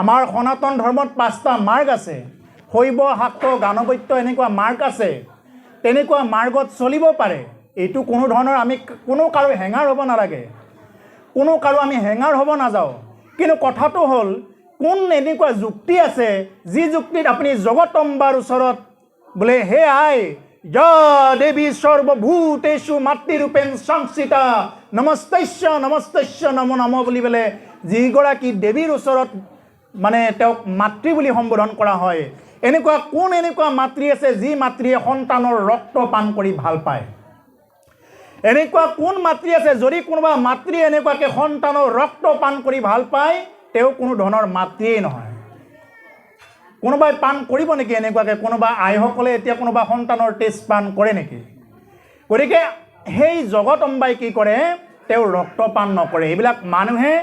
আমাৰ সনাতন ধৰ্মত 5টা মাৰ্গ আছে। শৈৱ, শাক্ত, গানবৈত্য এনেকুৱা মাৰ্গ আছে। তেনেকুৱা মাৰ্গত চলিব পাৰে। এইটো কোনো ধৰণৰ আমি কোনো কাৰো হেঙাৰ হ'ব নালাগে, কোনো কাৰো আমি হেঙাৰ হ'ব নাযাওঁ। কিন্তু কথাটো হ'ল, কোন এনেকুৱা যুক্তি আছে যি যুক্তিত আপুনি জগতম্বাৰ ওচৰত বোলে হে আই যা দেৱী সৰ্বভূতেষু মাতৃৰূপেণ সংস্থিতা নমস্তস্য নমো নমঃ বুলি বোলে যিগৰাকী দেৱীৰ ওচৰত মানে তেওঁক মাতৃ বুলি সম্বোধন কৰা হয়, এনেকুৱা মাতৃ আছে যি মাতৃয়ে সন্তানৰ ৰক্ত পান কৰি ভাল পায়? এনেকুৱা কোন মাতৃ আছে? যদি কোনোবা মাতৃ এনেকুৱাকৈ সন্তানৰ ৰক্ত পান কৰি ভাল পায়, তেওঁ কোনো ধৰণৰ মাতৃয়েই নহয়। কোনোবাই পান কৰিব নেকি এনেকুৱাকৈ? কোনোবা আইসকলে এতিয়া কোনোবা সন্তানৰ তেজ পান কৰে নেকি? গতিকে সেই জগতম্বাই কি কৰে? তেওঁ ৰক্ত পান নকৰে। এইবিলাক মানুহে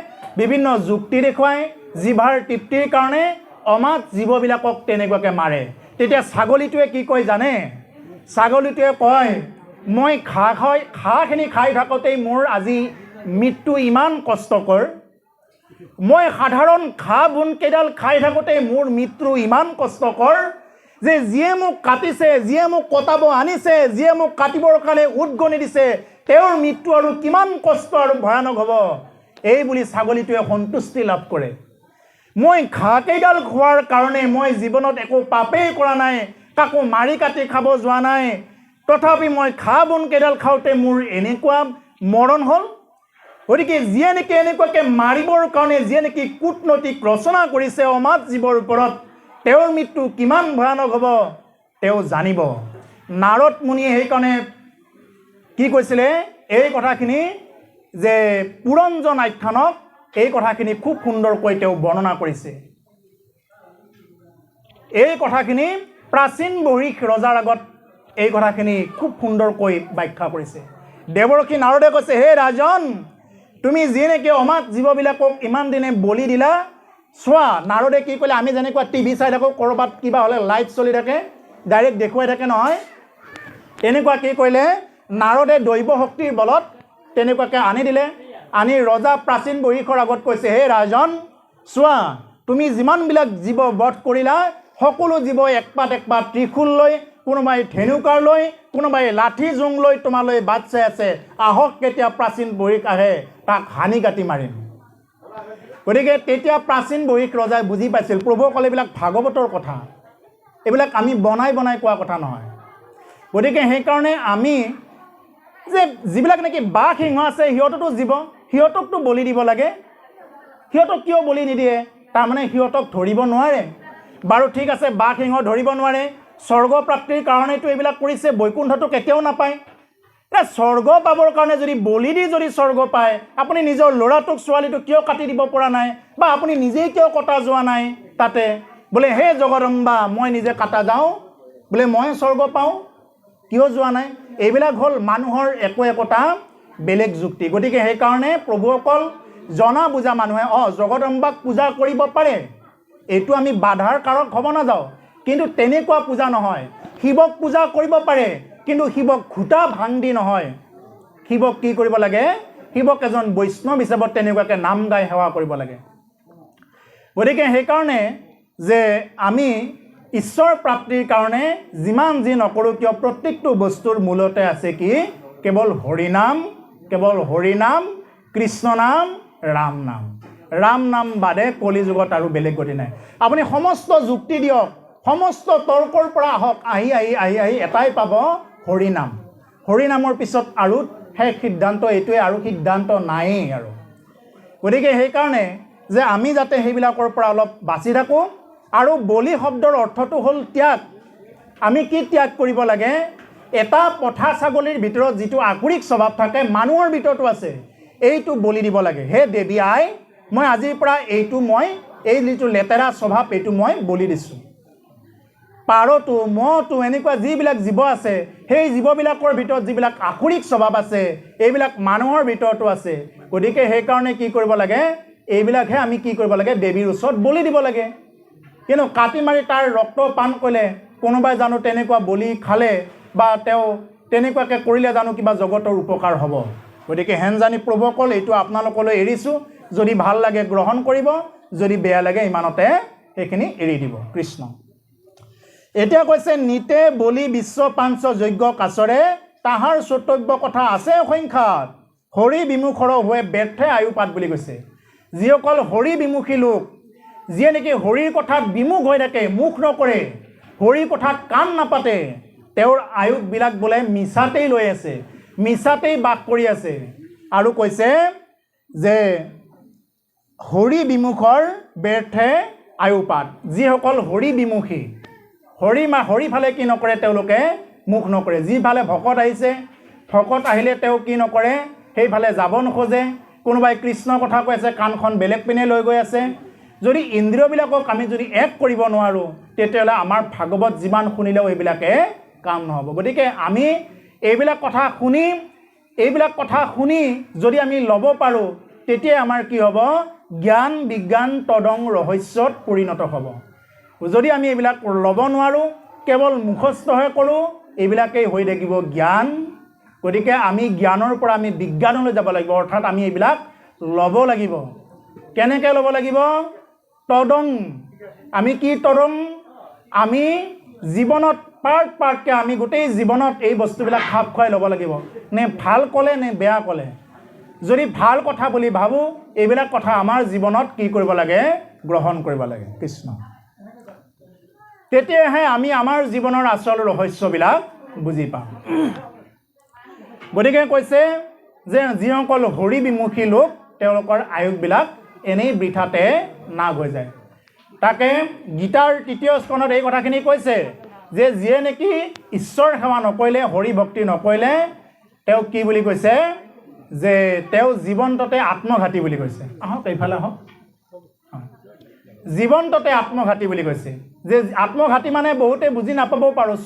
বিভিন্ন যুক্তি দেখুৱায় জিভাৰ তৃপ্তিৰ কাৰণে অমাত জীৱবিলাকক তেনেকুৱাকৈ মাৰে। তেতিয়া ছাগলীটোৱে কি কয় জানে? ছাগলীটোৱে কয়, মই ঘাঁহখিনি খাই থাকোঁতেই মোৰ আজি মৃত্যু ইমান কষ্টকৰ, মই সাধাৰণ ঘাঁহ বনকেইডাল খাই থাকোঁতে মোৰ মৃত্যু ইমান কষ্টকৰ যে যিয়ে মোক কাটিছে, যিয়ে মোক কটাব আনিছে, যিয়ে মোক কাটিবৰ কাৰণে উদগনি দিছে, তেওঁৰ মৃত্যু আৰু কিমান কষ্ট আৰু ভয়ানক হ'ব, এই বুলি ছাগলীটোৱে সন্তুষ্টি লাভ কৰে। মই ঘাঁহকেইডাল খোৱাৰ কাৰণে মই জীৱনত একো পাপেই কৰা নাই, কাকো মাৰি কাটি খাব যোৱা নাই, তথাপি মই ঘাঁহ বনকেইডাল খাওঁতে মোৰ এনেকুৱা মৰণ হ'ল। গতিকে যিয়ে নেকি এনেকুৱাকৈ মাৰিবৰ কাৰণে যিয়ে নেকি কূটনৈতিক ৰচনা কৰিছে অমাত জীৱৰ ওপৰত, তেওঁৰ মৃত্যু কিমান ভয়ানক হ'ব তেওঁ জানিব। নাৰদ মুনিয়ে সেইকাৰণে কি কৈছিলে? এই কথাখিনি যে পুৰঞ্জন আখ্যানক এই কথাখিনি খুব সুন্দৰকৈ তেওঁ বৰ্ণনা কৰিছে। এই কথাখিনি প্ৰাচীন বৈৰিক ৰজাৰ আগত এই কথাখিনি খুব সুন্দৰকৈ ব্যাখ্যা কৰিছে। দেৱৰ্ষি নাৰদে কৈছে, হে ৰাজন, তুমি যি নেকি অমাত জীৱবিলাকক ইমান দিনে বলি দিলা, চোৱা। নাৰদে কি ক'লে? আমি যেনেকুৱা টিভি চাই থাকোঁ, ক'ৰবাত কিবা হ'লে লাইভ চলি থাকে, ডাইৰেক্ট দেখুৱাই থাকে নহয়, তেনেকুৱা কি কৰিলে? নাৰদে দৈৱ শক্তিৰ বলত তেনেকুৱাকৈ আনি দিলে। আনি ৰজা প্ৰাচীন বৈৰিকৰ আগত কৈছে, হে ৰাজন, চোৱা, তুমি যিমানবিলাক জীৱ বধ কৰিলা, সকলো জীৱ একপাত ত্ৰিশূল লৈ, কোনোবাই ধেনুকাৰ লৈ, কোনোবাই লাঠি জোং লৈ তোমালৈ বাট চাই আছে। আহক কেতিয়া প্ৰাচীন বৈৰিক আহে, তাক হানি কাটি মাৰিম। গতিকে তেতিয়া প্ৰাচীন বৈৰিক ৰজাই বুজি পাইছিল প্ৰভুসকল এইবিলাক ভাগৱতৰ কথা, এইবিলাক আমি বনাই কোৱা কথা নহয়। গতিকে সেইকাৰণে আমি যে যিবিলাক নেকি বাঘ সিংহ আছে, সিহঁততো জীৱ, সিহঁতকতো বলি দিব লাগে। সিহঁতক কিয় বলি নিদিয়ে? তাৰমানে সিহঁতক ধৰিব নোৱাৰে। বাৰু ঠিক আছে, বাঘ সিংহ ধৰিব নোৱাৰে, স্বৰ্গ প্ৰাপ্তিৰ কাৰণেতো এইবিলাক কৰিছে, বৈকুণ্ঠটো কেতিয়াও নাপায়। স্বৰ্গ পাবৰ কাৰণে যদি বলি দি যদি স্বৰ্গ পায়, আপুনি নিজৰ ল'ৰাটোক ছোৱালীটোক কিয় কাটি দিব পৰা নাই? বা আপুনি নিজেই কিয় কটা যোৱা নাই তাতে? বোলে হে জগদম্বা, মই নিজে কাটা যাওঁ, বোলে মই স্বৰ্গ পাওঁ, কিয় যোৱা নাই? এইবিলাক হ'ল মানুহৰ একোটা বেলেগ যুক্তি। গতিকে সেইকাৰণে প্ৰভুসকল জনা বুজা মানুহে জগদম্বাক পূজা কৰিব পাৰে, এইটো আমি বাধাৰ কাৰক হ'ব নাযাওঁ, কিন্তু তেনেকুৱা পূজা নহয়। শিৱক পূজা কৰিব পাৰে, কিন্তু শিৱক ঘোটা ভাঙি নহয়। শিৱক কি কৰিব লাগে? শিৱক এজন বৈষ্ণৱ হিচাপত তেনেকুৱাকৈ নাম গাই সেৱা কৰিব লাগে। গতিকে সেইকাৰণে যে আমি ঈশ্বৰ প্ৰাপ্তিৰ কাৰণে যিমান যি নকৰোঁ কিয়, প্ৰত্যেকটো বস্তুৰ মূলতে আছে কি? কেৱল হৰিনাম, কেৱল হৰিনাম, কৃষ্ণ নাম, ৰাম নাম। ৰাম নাম বাদে কলিযুগত আৰু বেলেগ গতি নাই। আপুনি সমস্ত যুক্তি দিয়ক, সমস্ত তৰ্কৰ পৰা আহক, আহি এটাই পাব, হৰিনাম। হৰিনামৰ পিছত আৰু শেষ সিদ্ধান্ত এইটোৱে, আৰু সিদ্ধান্ত নায়েই আৰু। গতিকে সেইকাৰণে যে আমি যাতে সেইবিলাকৰ পৰা অলপ বাচি থাকোঁ। আৰু বলি শব্দৰ অৰ্থটো হ'ল ত্যাগ। আমি কি ত্যাগ কৰিব লাগে? এটা পঠা ছাগলীৰ ভিতৰত যিটো আকুৰিক স্বভাৱ থাকে, মানুহৰ ভিতৰতো আছে, এইটো বলি দিব লাগে। হে দেৱী আই, মই আজিৰ পৰা এই যিটো লেতেৰা স্বভাৱ, এইটো মই বলি দিছোঁ। পাৰতো, মহটো, এনেকুৱা যিবিলাক জীৱ আছে, সেই জীৱবিলাকৰ ভিতৰত যিবিলাক আকুৰিক স্বভাৱ আছে, এইবিলাক মানুহৰ ভিতৰতো আছে। গতিকে সেইকাৰণে কি কৰিব লাগে? এইবিলাকহে আমি কি কৰিব লাগে? দেৱীৰ ওচৰত বলি দিব লাগে। কিন্তু কাটি মাৰি তাৰ ৰক্ত পান কৰিলে কোনোবাই জানো তেনেকুৱা বলি খালে বা তেওঁ তেনেকুৱাকৈ কৰিলে জানো কিবা জগতৰ উপকাৰ হ'ব? গতিকে হেন জানি প্ৰভুসকল, এইটো আপোনালোকলৈ এৰিছোঁ। যদি ভাল লাগে গ্ৰহণ কৰিব, যদি বেয়া লাগে ইমানতে সেইখিনি এৰি দিব কৃষ্ণ এতিয়া কৈছে নিতে বলি বিশ্ব পাঞ্চ যজ্ঞ কাছৰে তাহাৰ চৰ্তব্য কথা আছে সংখ্যাত হৰি বিমুখৰ হৈ ব্যৰ্থে আয়ুপাত বুলি কৈছে যিসকল হৰি বিমুখী লোক যিয়ে নেকি হৰিৰ কথাত বিমুখ হৈ থাকে মুখ নকৰে হৰিৰ কথাত কাণ নাপাতে তেওঁৰ আয়ুবিলাক বোলে মিছাতেই লৈ আছে মিছাতেই বাস কৰি আছে আৰু কৈছে যে হৰি বিমুখৰ ব্যৰ্থে আয়ুপাত যিসকল হৰি বিমুখী হৰি ফালে কি নকৰে তেওঁলোকে মুখ নকৰে যিফালে ভকত আহিছে ভকত আহিলে তেওঁ কি নকৰে সেইফালে যাব নোখোজে কোনোবাই কৃষ্ণৰ কথা কৈ আছে কাণখন বেলেগ পিনে লৈ গৈ আছে যদি ইন্দ্ৰিয়বিলাকক আমি যদি এক কৰিব নোৱাৰোঁ তেতিয়াহ'লে আমাৰ ভাগৱত যিমান শুনিলেও এইবিলাকে কাম নহ'ব গতিকে আমি এইবিলাক কথা শুনি যদি আমি ল'ব পাৰোঁ তেতিয়া আমাৰ কি হ'ব জ্ঞান বিজ্ঞান তদং ৰহস্যত পৰিণত হ'ব যদি আমি এইবিলাক ল'ব নোৱাৰোঁ কেৱল মুখস্থহে কৰোঁ এইবিলাকেই হৈ থাকিব জ্ঞান গতিকে আমি জ্ঞানৰ পৰা আমি বিজ্ঞানলৈ যাব লাগিব অৰ্থাৎ আমি এইবিলাক ল'ব লাগিব কেনেকৈ ল'ব লাগিব তদং আমি কি তদং আমি জীৱনত পাৰ্টকৈ আমি গোটেই জীৱনত এই বস্তুবিলাক খাপ খুৱাই ল'ব লাগিব নে ভাল ক'লে নে বেয়া ক'লে যদি ভাল কথা বুলি ভাবোঁ এইবিলাক কথা আমাৰ জীৱনত কি কৰিব লাগে গ্ৰহণ কৰিব লাগে কৃষ্ণ তেতিয়াহে আমি আমাৰ জীৱনৰ আচল ৰহস্যবিলাক বুজি পাম গতিকে কৈছে যে যিসকল হৰি বিমুখী লোক তেওঁলোকৰ আয়ুসবিলাক এনেই বৃথাতে নাগ হৈ যায় তাকে গীতাৰ ৩য় স্কন্ধত এই কথাখিনি কৈছে যে যিয়ে নেকি ঈশ্বৰ সেৱা নকৰিলে হৰি ভক্তি নকৰিলে তেওঁ কি বুলি কৈছে যে তেওঁ জীৱন্ততে আত্মঘাতী বুলি কৈছে আহক এইফালে আহক জীৱন্ততে আত্মঘাতী বুলি কৈছে যে আত্মঘাতী মানে বহুতে বুজি নাপাবও পাৰোঁ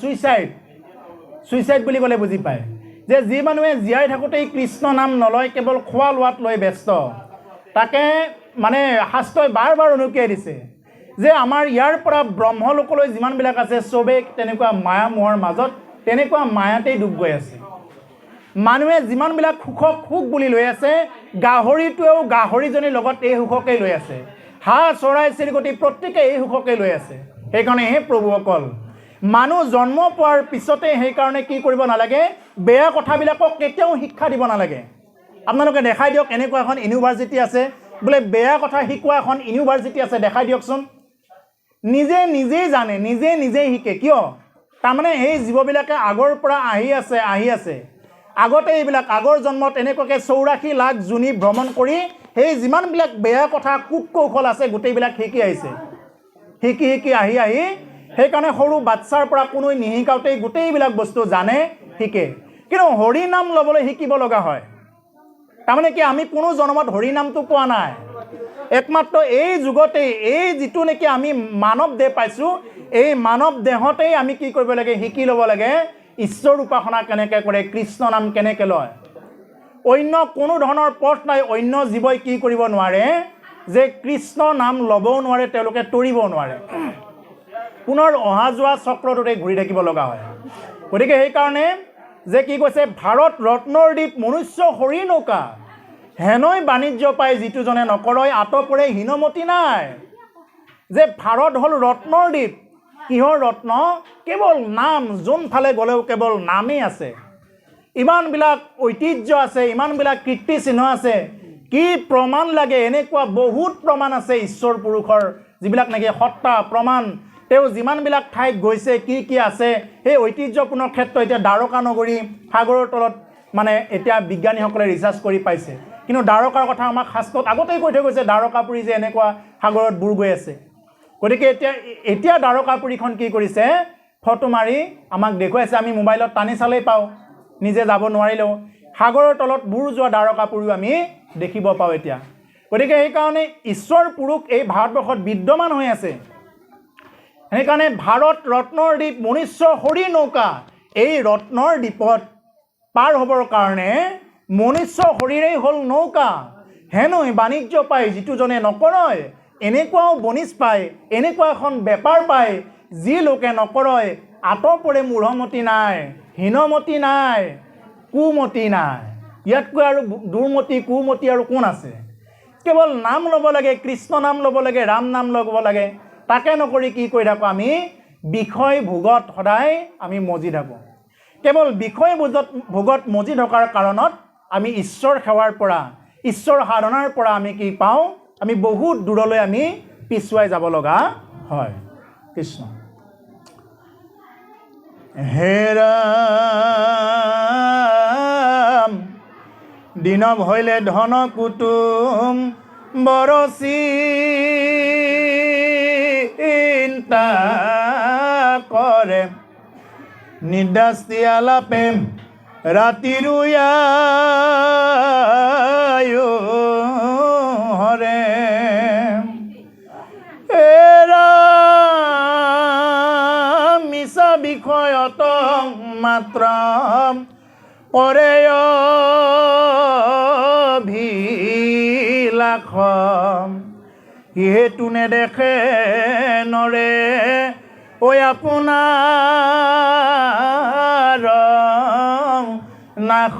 ছুইচাইড বুলি ক'লে বুজি পায় যে যি মানুহে জীয়াই থাকোঁতেই কৃষ্ণ নাম নলয় কেৱল খোৱা লোৱাত লৈ ব্যস্ত তাকে মানে শাস্ত্ৰই বাৰ বাৰ উনুকিয়াই দিছে যে আমাৰ ইয়াৰ পৰা ব্ৰহ্মলোকলৈ যিমানবিলাক আছে চবেই তেনেকুৱা মায়া মোহৰ মাজত তেনেকুৱা মায়াতেই ডুব গৈ আছে মানুহে যিমানবিলাক সুখ বুলি লৈ আছে গাহৰিটোৱেও গাহৰিজনীৰ লগত এই সুখকেই লৈ আছে হাঁহ চৰাই চিৰিকটি প্ৰত্যেকে এই সুখকেই লৈ আছে সেইকাৰণে হে প্ৰভুসকল মানুহ জন্ম পোৱাৰ পিছতে সেইকাৰণে কি কৰিব নালাগে বেয়া কথাবিলাকক কেতিয়াও শিক্ষা দিব নালাগে আপোনালোকে দেখাই দিয়ক এনেকুৱা এখন ইউনিভাৰ্চিটি আছে বোলে বেয়া কথা শিকোৱা এখন ইউনিভাৰ্চিটি আছে দেখাই দিয়কচোন নিজেই জানে নিজেই শিকে কিয় তাৰমানে এই জীৱবিলাকে আগৰ পৰা আহি আছে আগতে এইবিলাক আগৰ জন্মত এনেকুৱাকৈ 84 লাখ জুনি ভ্ৰমণ কৰি সেই যিমানবিলাক বেয়া কথা কৌশল আছে গোটেইবিলাক শিকি আহিছে শিকি আহি সেইকাৰণে সৰু বাচ্চাৰ পৰা কোনো নিশিকাওঁতেই গোটেইবিলাক বস্তু জানে শিকে কিন্তু হৰি নাম ল'বলৈ শিকিব লগা হয় তাৰমানে কি আমি কোনো জন্মত হৰি নামটো পোৱা নাই একমাত্ৰ এই যুগতেই এই যিটো নেকি আমি মানৱ দেহ পাইছোঁ এই মানৱ দেহতেই আমি কি কৰিব লাগে শিকি ল'ব লাগে ঈশ্বৰ উপাসনা কেনেকৈ কৰে কৃষ্ণ নাম কেনেকৈ লয় অন্য কোনো ধৰণৰ পথ নাই অন্য জীৱই কি কৰিব নোৱাৰে যে কৃষ্ণ নাম ল'বও নোৱাৰে তেওঁলোকে তৰিবও নোৱাৰে পুনৰ অহা যোৱা চক্ৰটোতে ঘূৰি থাকিব লগা হয় গতিকে সেইকাৰণে যে কি কৈছে ভাৰত ৰত্নৰ দ্বীপ মনুষ্য হৰি নৌকা হেনৈ বাণিজ্য পাই যিটোজনে নকৰয় আতপৰে হীনমতি নাই যে ভাৰত হ'ল ৰত্নৰ দ্বীপ কিহৰ ৰত্ন কেৱল নাম যোনফালে গ'লেও কেৱল নামেই আছে ইমানবিলাক ঐতিহ্য আছে ইমানবিলাক কীৰ্তিচিহ্ন আছে কি প্ৰমাণ লাগে এনেকুৱা বহুত প্ৰমাণ আছে ঈশ্বৰ পুৰুষৰ যিবিলাক নেকি সত্তা প্ৰমাণ তেওঁ যিমানবিলাক ঠাইত গৈছে কি আছে সেই ঐতিহ্যপূৰ্ণ ক্ষেত্ৰ এতিয়া দ্বাৰকা নগৰী সাগৰৰ তলত মানে এতিয়া বিজ্ঞানীসকলে ৰিচাৰ্চ কৰি পাইছে কিন্তু দ্বাৰকাৰ কথা আমাক শাস্ত্ৰত আগতেই কৈ থৈ গৈছে দ্বাৰকাপুৰী যে এনেকুৱা সাগৰত বুৰ গৈ আছে গতিকে এতিয়া দ্বাৰকাপুৰীখন কি কৰিছে ফটো মাৰি আমাক দেখুৱাইছে আমি মোবাইলত টানি চালেই পাওঁ নিজে যাব নোৱাৰিলেও সাগৰৰ তলত বুৰ যোৱা দ্বাৰকাপুৰীও আমি দেখিব পাওঁ এতিয়া গতিকে সেইকাৰণে ঈশ্বৰ পুৰুষ এই ভাৰতবৰ্ষত বিদ্যমান হৈ আছে সেইকাৰণে ভাৰত ৰত্নৰ দ্বীপ মনুষ্য হৰি নৌকা এই ৰত্নৰ দ্বীপত পাৰ হ'বৰ কাৰণে মনুষ্য হৰিৰেই হ'ল নৌকা হেনৈ বাণিজ্য পায় যিটোজনে নকৰয় এনেকুৱাও বনিজ পায় এনেকুৱা এখন বেপাৰ পায় যি লোকে নকৰয় আতপৰে মূঢ়মতি নাই হীনমতি নাই কুমতি নাই ইয়াতকৈ আৰু দুৰ্মতি কুমতি আৰু কোন আছে কেৱল নাম ল'ব লাগে, কৃষ্ণ নাম ল'ব লাগে, ৰাম নাম ল'ব লাগে, তাকে নকৰি কি কৰি থাকোঁ আমি বিষয় ভোগত সদায় আমি মজি থাকোঁ। কেৱল বিষয় ভোগত মজি থকাৰ কাৰণত আমি ঈশ্বৰ সেৱাৰ পৰা, ঈশ্বৰ সাধনাৰ পৰা আমি কি পাওঁ, আমি বহুত দূৰলৈ আমি পিছুৱাই যাব লগা হয়। কৃষ্ণ। হে ৰাম দিন ভৈলে ধন কুটুম বৰ চিন্তা কৰে, নিদ্ৰাস্তি আলাপে ৰাতিৰো হৰে। মিছা বিষয়ত মাত্ৰ কৰে অভিলাষ, সেইটো নেদেখে নৰে ঐ আপোনাৰ নাশ।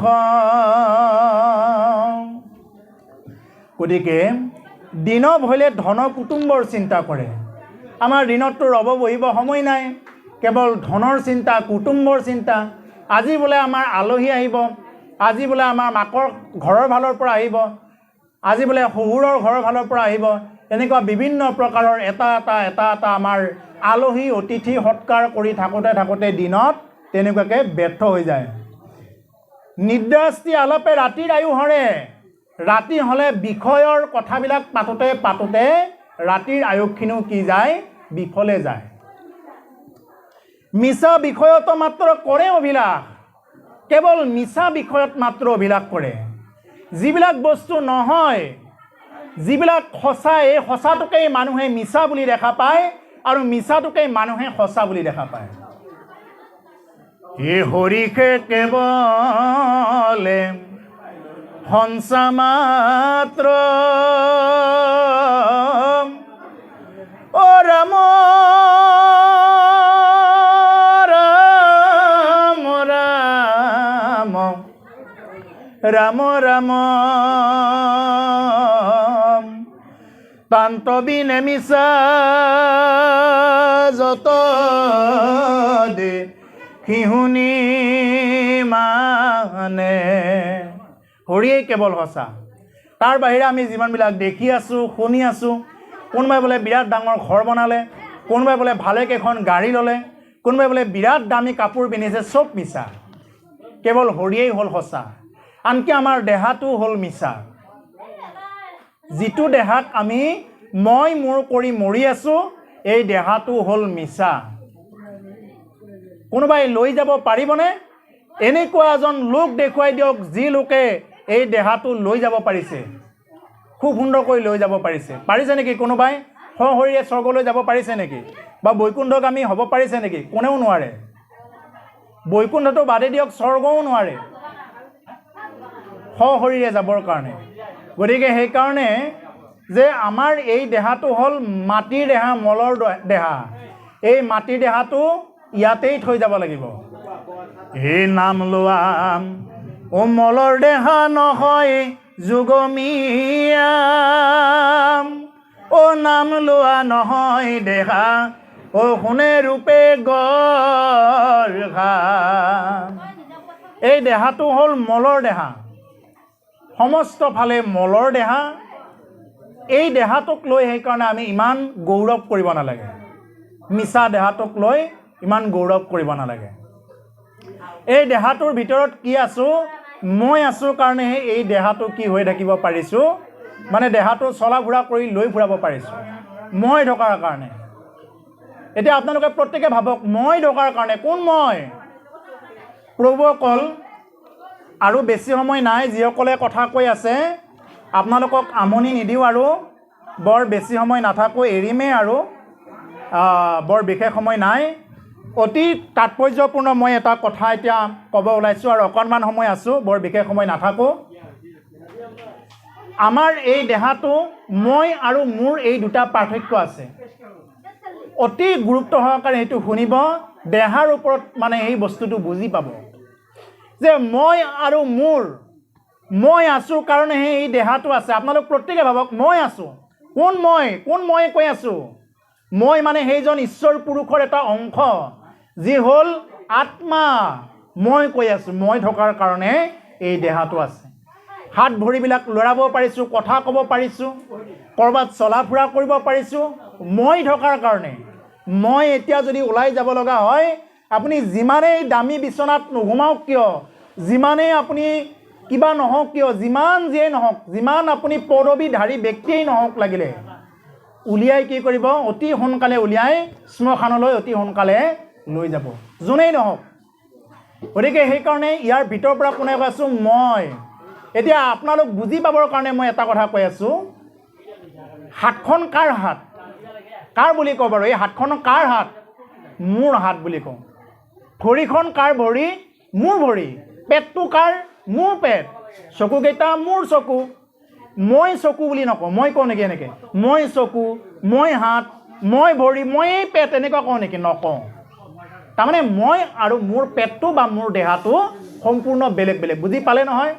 গতিকে দিনত হ'লে ধন কুটুম্বৰ চিন্তা কৰে। আমাৰ দিনততো ৰ'ব বহিব সময় নাই, কেৱল ধনৰ চিন্তা, কুটুম্বৰ চিন্তা। আজি বোলে আমাৰ আলহী আহিব, আজি বোলে আমাৰ মাকৰ ঘৰৰ ফালৰ পৰা আহিব, আজি বোলে শহুৰৰ ঘৰৰ ফালৰ পৰা আহিব, এনেকুৱা বিভিন্ন প্ৰকাৰৰ এটা এটা আমাৰ আলহী অতিথি সৎকাৰ কৰি থাকোঁতে দিনত তেনেকুৱাকৈ ব্যৰ্থ হৈ যায়। নিদ্ৰাস্তি আলাপে ৰাতিৰ আয়ু হৰে। ৰাতি হ'লে বিষয়ৰ কথাবিলাক পাতোতে ৰাতিৰ আয়ুখিনিও কি যায়, বিফলে যায়। মিছা বিষয়ত মাত্ৰ কৰে অভিলাষ, কেৱল মিছা বিষয়ত মাত্ৰ অভিলাষ কৰে। যিবিলাক বস্তু নহয়, যিবিলাক সঁচা, এই সঁচাটোকেই মানুহে মিছা বুলি দেখা পায় আৰু মিছাটোকেই মানুহে সঁচা বুলি দেখা পায়। এই হৰিষে কেৱলে হংসা মাত্ৰ, অ ৰাম ৰাম ৰাম তান্তবিনে মিছা যত দে সিহুনি মানে। হৰিয়েই কেৱল সঁচা, তাৰ বাহিৰে আমি যিমানবিলাক দেখি আছোঁ, শুনি আছোঁ, কোনোবাই বোলে বিৰাট ডাঙৰ ঘৰ বনালে, কোনোবাই বোলে ভালেকেইখন গাড়ী ল'লে, কোনোবাই বোলে বিৰাট দামী কাপোৰ পিন্ধিছে, চব মিছা। কেৱল হৰিয়েই হ'ল সঁচা। আনকি আমাৰ দেহাটো হ'ল মিছা। যিটো দেহাত আমি মই মোৰ কৰি মৰি আছোঁ, এই দেহাটো হ'ল মিছা। কোনোবাই লৈ যাব পাৰিবনে? এনেকুৱা এজন লোক দেখুৱাই দিয়ক যি লোকে এই দেহাটো লৈ যাব পাৰিছে, খুব সুন্দৰকৈ লৈ যাব পাৰিছে। পাৰিছে নেকি কোনোবাই? সশৰীৰে স্বৰ্গলৈ যাব পাৰিছে নেকি? বা বৈকুণ্ঠগামী হ'ব পাৰিছে নেকি? কোনেও নোৱাৰে। বৈকুণ্ঠটো বাদে দিয়ক, স্বৰ্গও নোৱাৰে সশৰীৰে যাবৰ কাৰণে। গতিকে সেইকাৰণে যে আমাৰ এই দেহাটো হ'ল মাটিৰ দেহা, মলৰ দেহা। এই মাটিৰ দেহাটো ইয়াতেই থৈ যাব লাগিব। এই নাম লোৱা ও মলৰ দেহা নহয় যুগমীয়া, ও নাম লোৱা নহয় দেহা, ও সোণে ৰূপে গঢ়া। এই দেহাটো হ'ল মলৰ দেহা, সমস্ত ফালে মলৰ দেহা। এই দেহাটোক লৈ সেইকাৰণে আমি ইমান গৌৰৱ কৰিব নালাগে। মিছা দেহাটোক লৈ ইমান গৌৰৱ কৰিব নালাগে। এই দেহাটোৰ ভিতৰত কি আছোঁ? মই আছোঁ কাৰণেহে এই দেহাটো কি হৈ থাকিব পাৰিছোঁ, মানে দেহাটো চলা ফুৰা কৰি লৈ ফুৰাব পাৰিছোঁ, মই থকাৰ কাৰণে। এতিয়া আপোনালোকে প্ৰত্যেকে ভাবক, মই থকাৰ কাৰণে। কোন মই? প্ৰভুসকল, আৰু বেছি সময় নাই। যিসকলে কথা কৈ আছে আপোনালোকক আমনি নিদিওঁ আৰু বৰ বেছি সময় নাথাকোঁ, এৰিমেই আৰু বৰ বিশেষ সময় নাই। অতি তাৎপৰ্যপূৰ্ণ মই এটা কথা এতিয়া ক'ব ওলাইছোঁ আৰু অকণমান সময় আছোঁ, বৰ বিশেষ সময় নাথাকোঁ। আমাৰ এই দেহাটো মই আৰু মোৰ এই দুটা পাৰ্থক্য আছে। অতি গুৰুত্ব সহকাৰে সেইটো শুনিব, দেহাৰ ওপৰত মানে এই বস্তুটো বুজি পাব যে মই আৰু মোৰ মই আছোঁ কাৰণেহে এই দেহাটো আছে। আপোনালোক প্ৰত্যেকে ভাবক, মই আছোঁ। কোন মই কৈ আছোঁ? মই মানে সেইজন ঈশ্বৰ পুৰুষৰ এটা অংশ, যি হ'ল আত্মা। মই কৈ আছোঁ, মই থকাৰ কাৰণে এই দেহাটো আছে। হাত ভৰিবিলাক লৰাব পাৰিছোঁ, কথা ক'ব পাৰিছোঁ, ক'ৰবাত চলা ফুৰা কৰিব পাৰিছোঁ, মই থকাৰ কাৰণে। মই এতিয়া যদি ওলাই যাব লগা হয়, আপুনি যিমানেই দামী বিচনাত নোসোমাওক কিয়, যিমানেই আপুনি কিবা নহওক কিয়, যিমান যিয়েই নহওক, যিমান আপুনি পদবীধাৰী ব্যক্তিয়েই নহওক লাগিলে, উলিয়াই কি কৰিব? অতি সোনকালে উলিয়াই শ্মশানলৈ অতি সোনকালে লৈ যাব, যোনেই নহওক। গতিকে সেইকাৰণে ইয়াৰ ভিতৰৰ পৰা কোনে কৈ আছোঁ? মই। এতিয়া আপোনালোক বুজি পাবৰ কাৰণে মই এটা কথা কৈ আছোঁ। হাতখন কাৰ হাত? কাৰ বুলি কওঁ বাৰু? এই হাতখন কাৰ হাত? মোৰ হাত বুলি কওঁ। ভৰিখন কাৰ ভৰি? মোৰ ভৰি। পেটটো কাৰ? মোৰ পেট। চকুকেইটা মোৰ চকু। মই চকু বুলি নকওঁ। মই কওঁ নেকি এনেকৈ? মই চকু, মই হাত, মই ভৰি, মই পেট, এনেকুৱা কওঁ নেকি? নকওঁ। তাৰমানে মই আৰু মোৰ পেটটো বা মোৰ দেহাটো সম্পূৰ্ণ বেলেগ বেলেগ। বুজি পালে নহয়?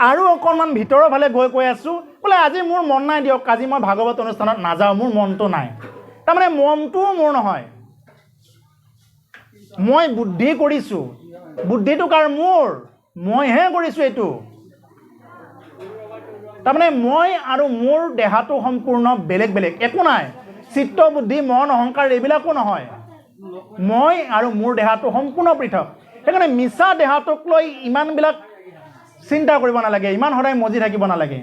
আৰু অকণমান ভিতৰৰ ফালে গৈ কৈ আছোঁ, বোলে আজি মোৰ মন নাই দিয়ক, আজি মই ভাগৱত অনুষ্ঠানত নাযাওঁ, মোৰ মনটো নাই। তাৰমানে মনটোও মোৰ নহয়। মই বুদ্ধি কৰিছোঁ, বুদ্ধিটো কাৰ? মোৰ। মইহে কৰিছোঁ এইটো। তাৰমানে মই আৰু মোৰ দেহাটো সম্পূৰ্ণ বেলেগ বেলেগ, একো নাই। চিত্ত, বুদ্ধি, মন, অহংকাৰ এইবিলাকো নহয়। মই আৰু মোৰ দেহাটো সম্পূৰ্ণ পৃথক। সেইকাৰণে মিছা দেহাটোক লৈ ইমানবিলাক চিন্তা কৰিব নালাগে, ইমান সদায় মজি থাকিব নালাগে।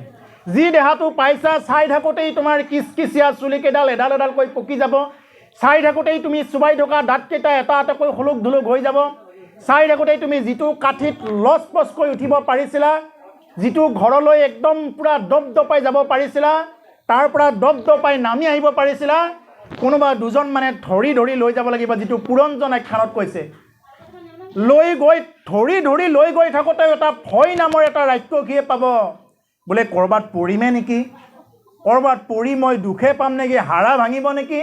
যি দেহাটো পাইছা, চাই থাকোঁতেই তোমাৰ কিচকিচীয়া চুলিকেইডাল এডাল এডালকৈ পকি যাব। চাই থাকোঁতেই তুমি চুবাই থকা দাঁতকেইটা এটা এটাকৈ হলুক ধুলুক হৈ যাব। চাই থাকোঁতেই তুমি যিটো কাঠিত লচ পচকৈ উঠিব পাৰিছিলা, যিটো ঘৰলৈ একদম পূৰা দপদপাই যাব পাৰিছিলা, তাৰ পৰা দপদপাই নামি আহিব পাৰিছিলা, কোনোবা দুজন মানে ধৰি ধৰি লৈ যাব লাগিব, যিটো পুৰঞ্জন আখ্যানত কৈছে। লৈ গৈ ধৰি ধৰি লৈ গৈ থাকোঁতে এটা ভয় নামৰ এটা ৰাক্ষসীয়ে পাব, বোলে ক'ৰবাত পৰিমে নেকি, ক'ৰবাত পৰি মই দুখে পাম নেকি, হাড়া ভাঙিব নেকি।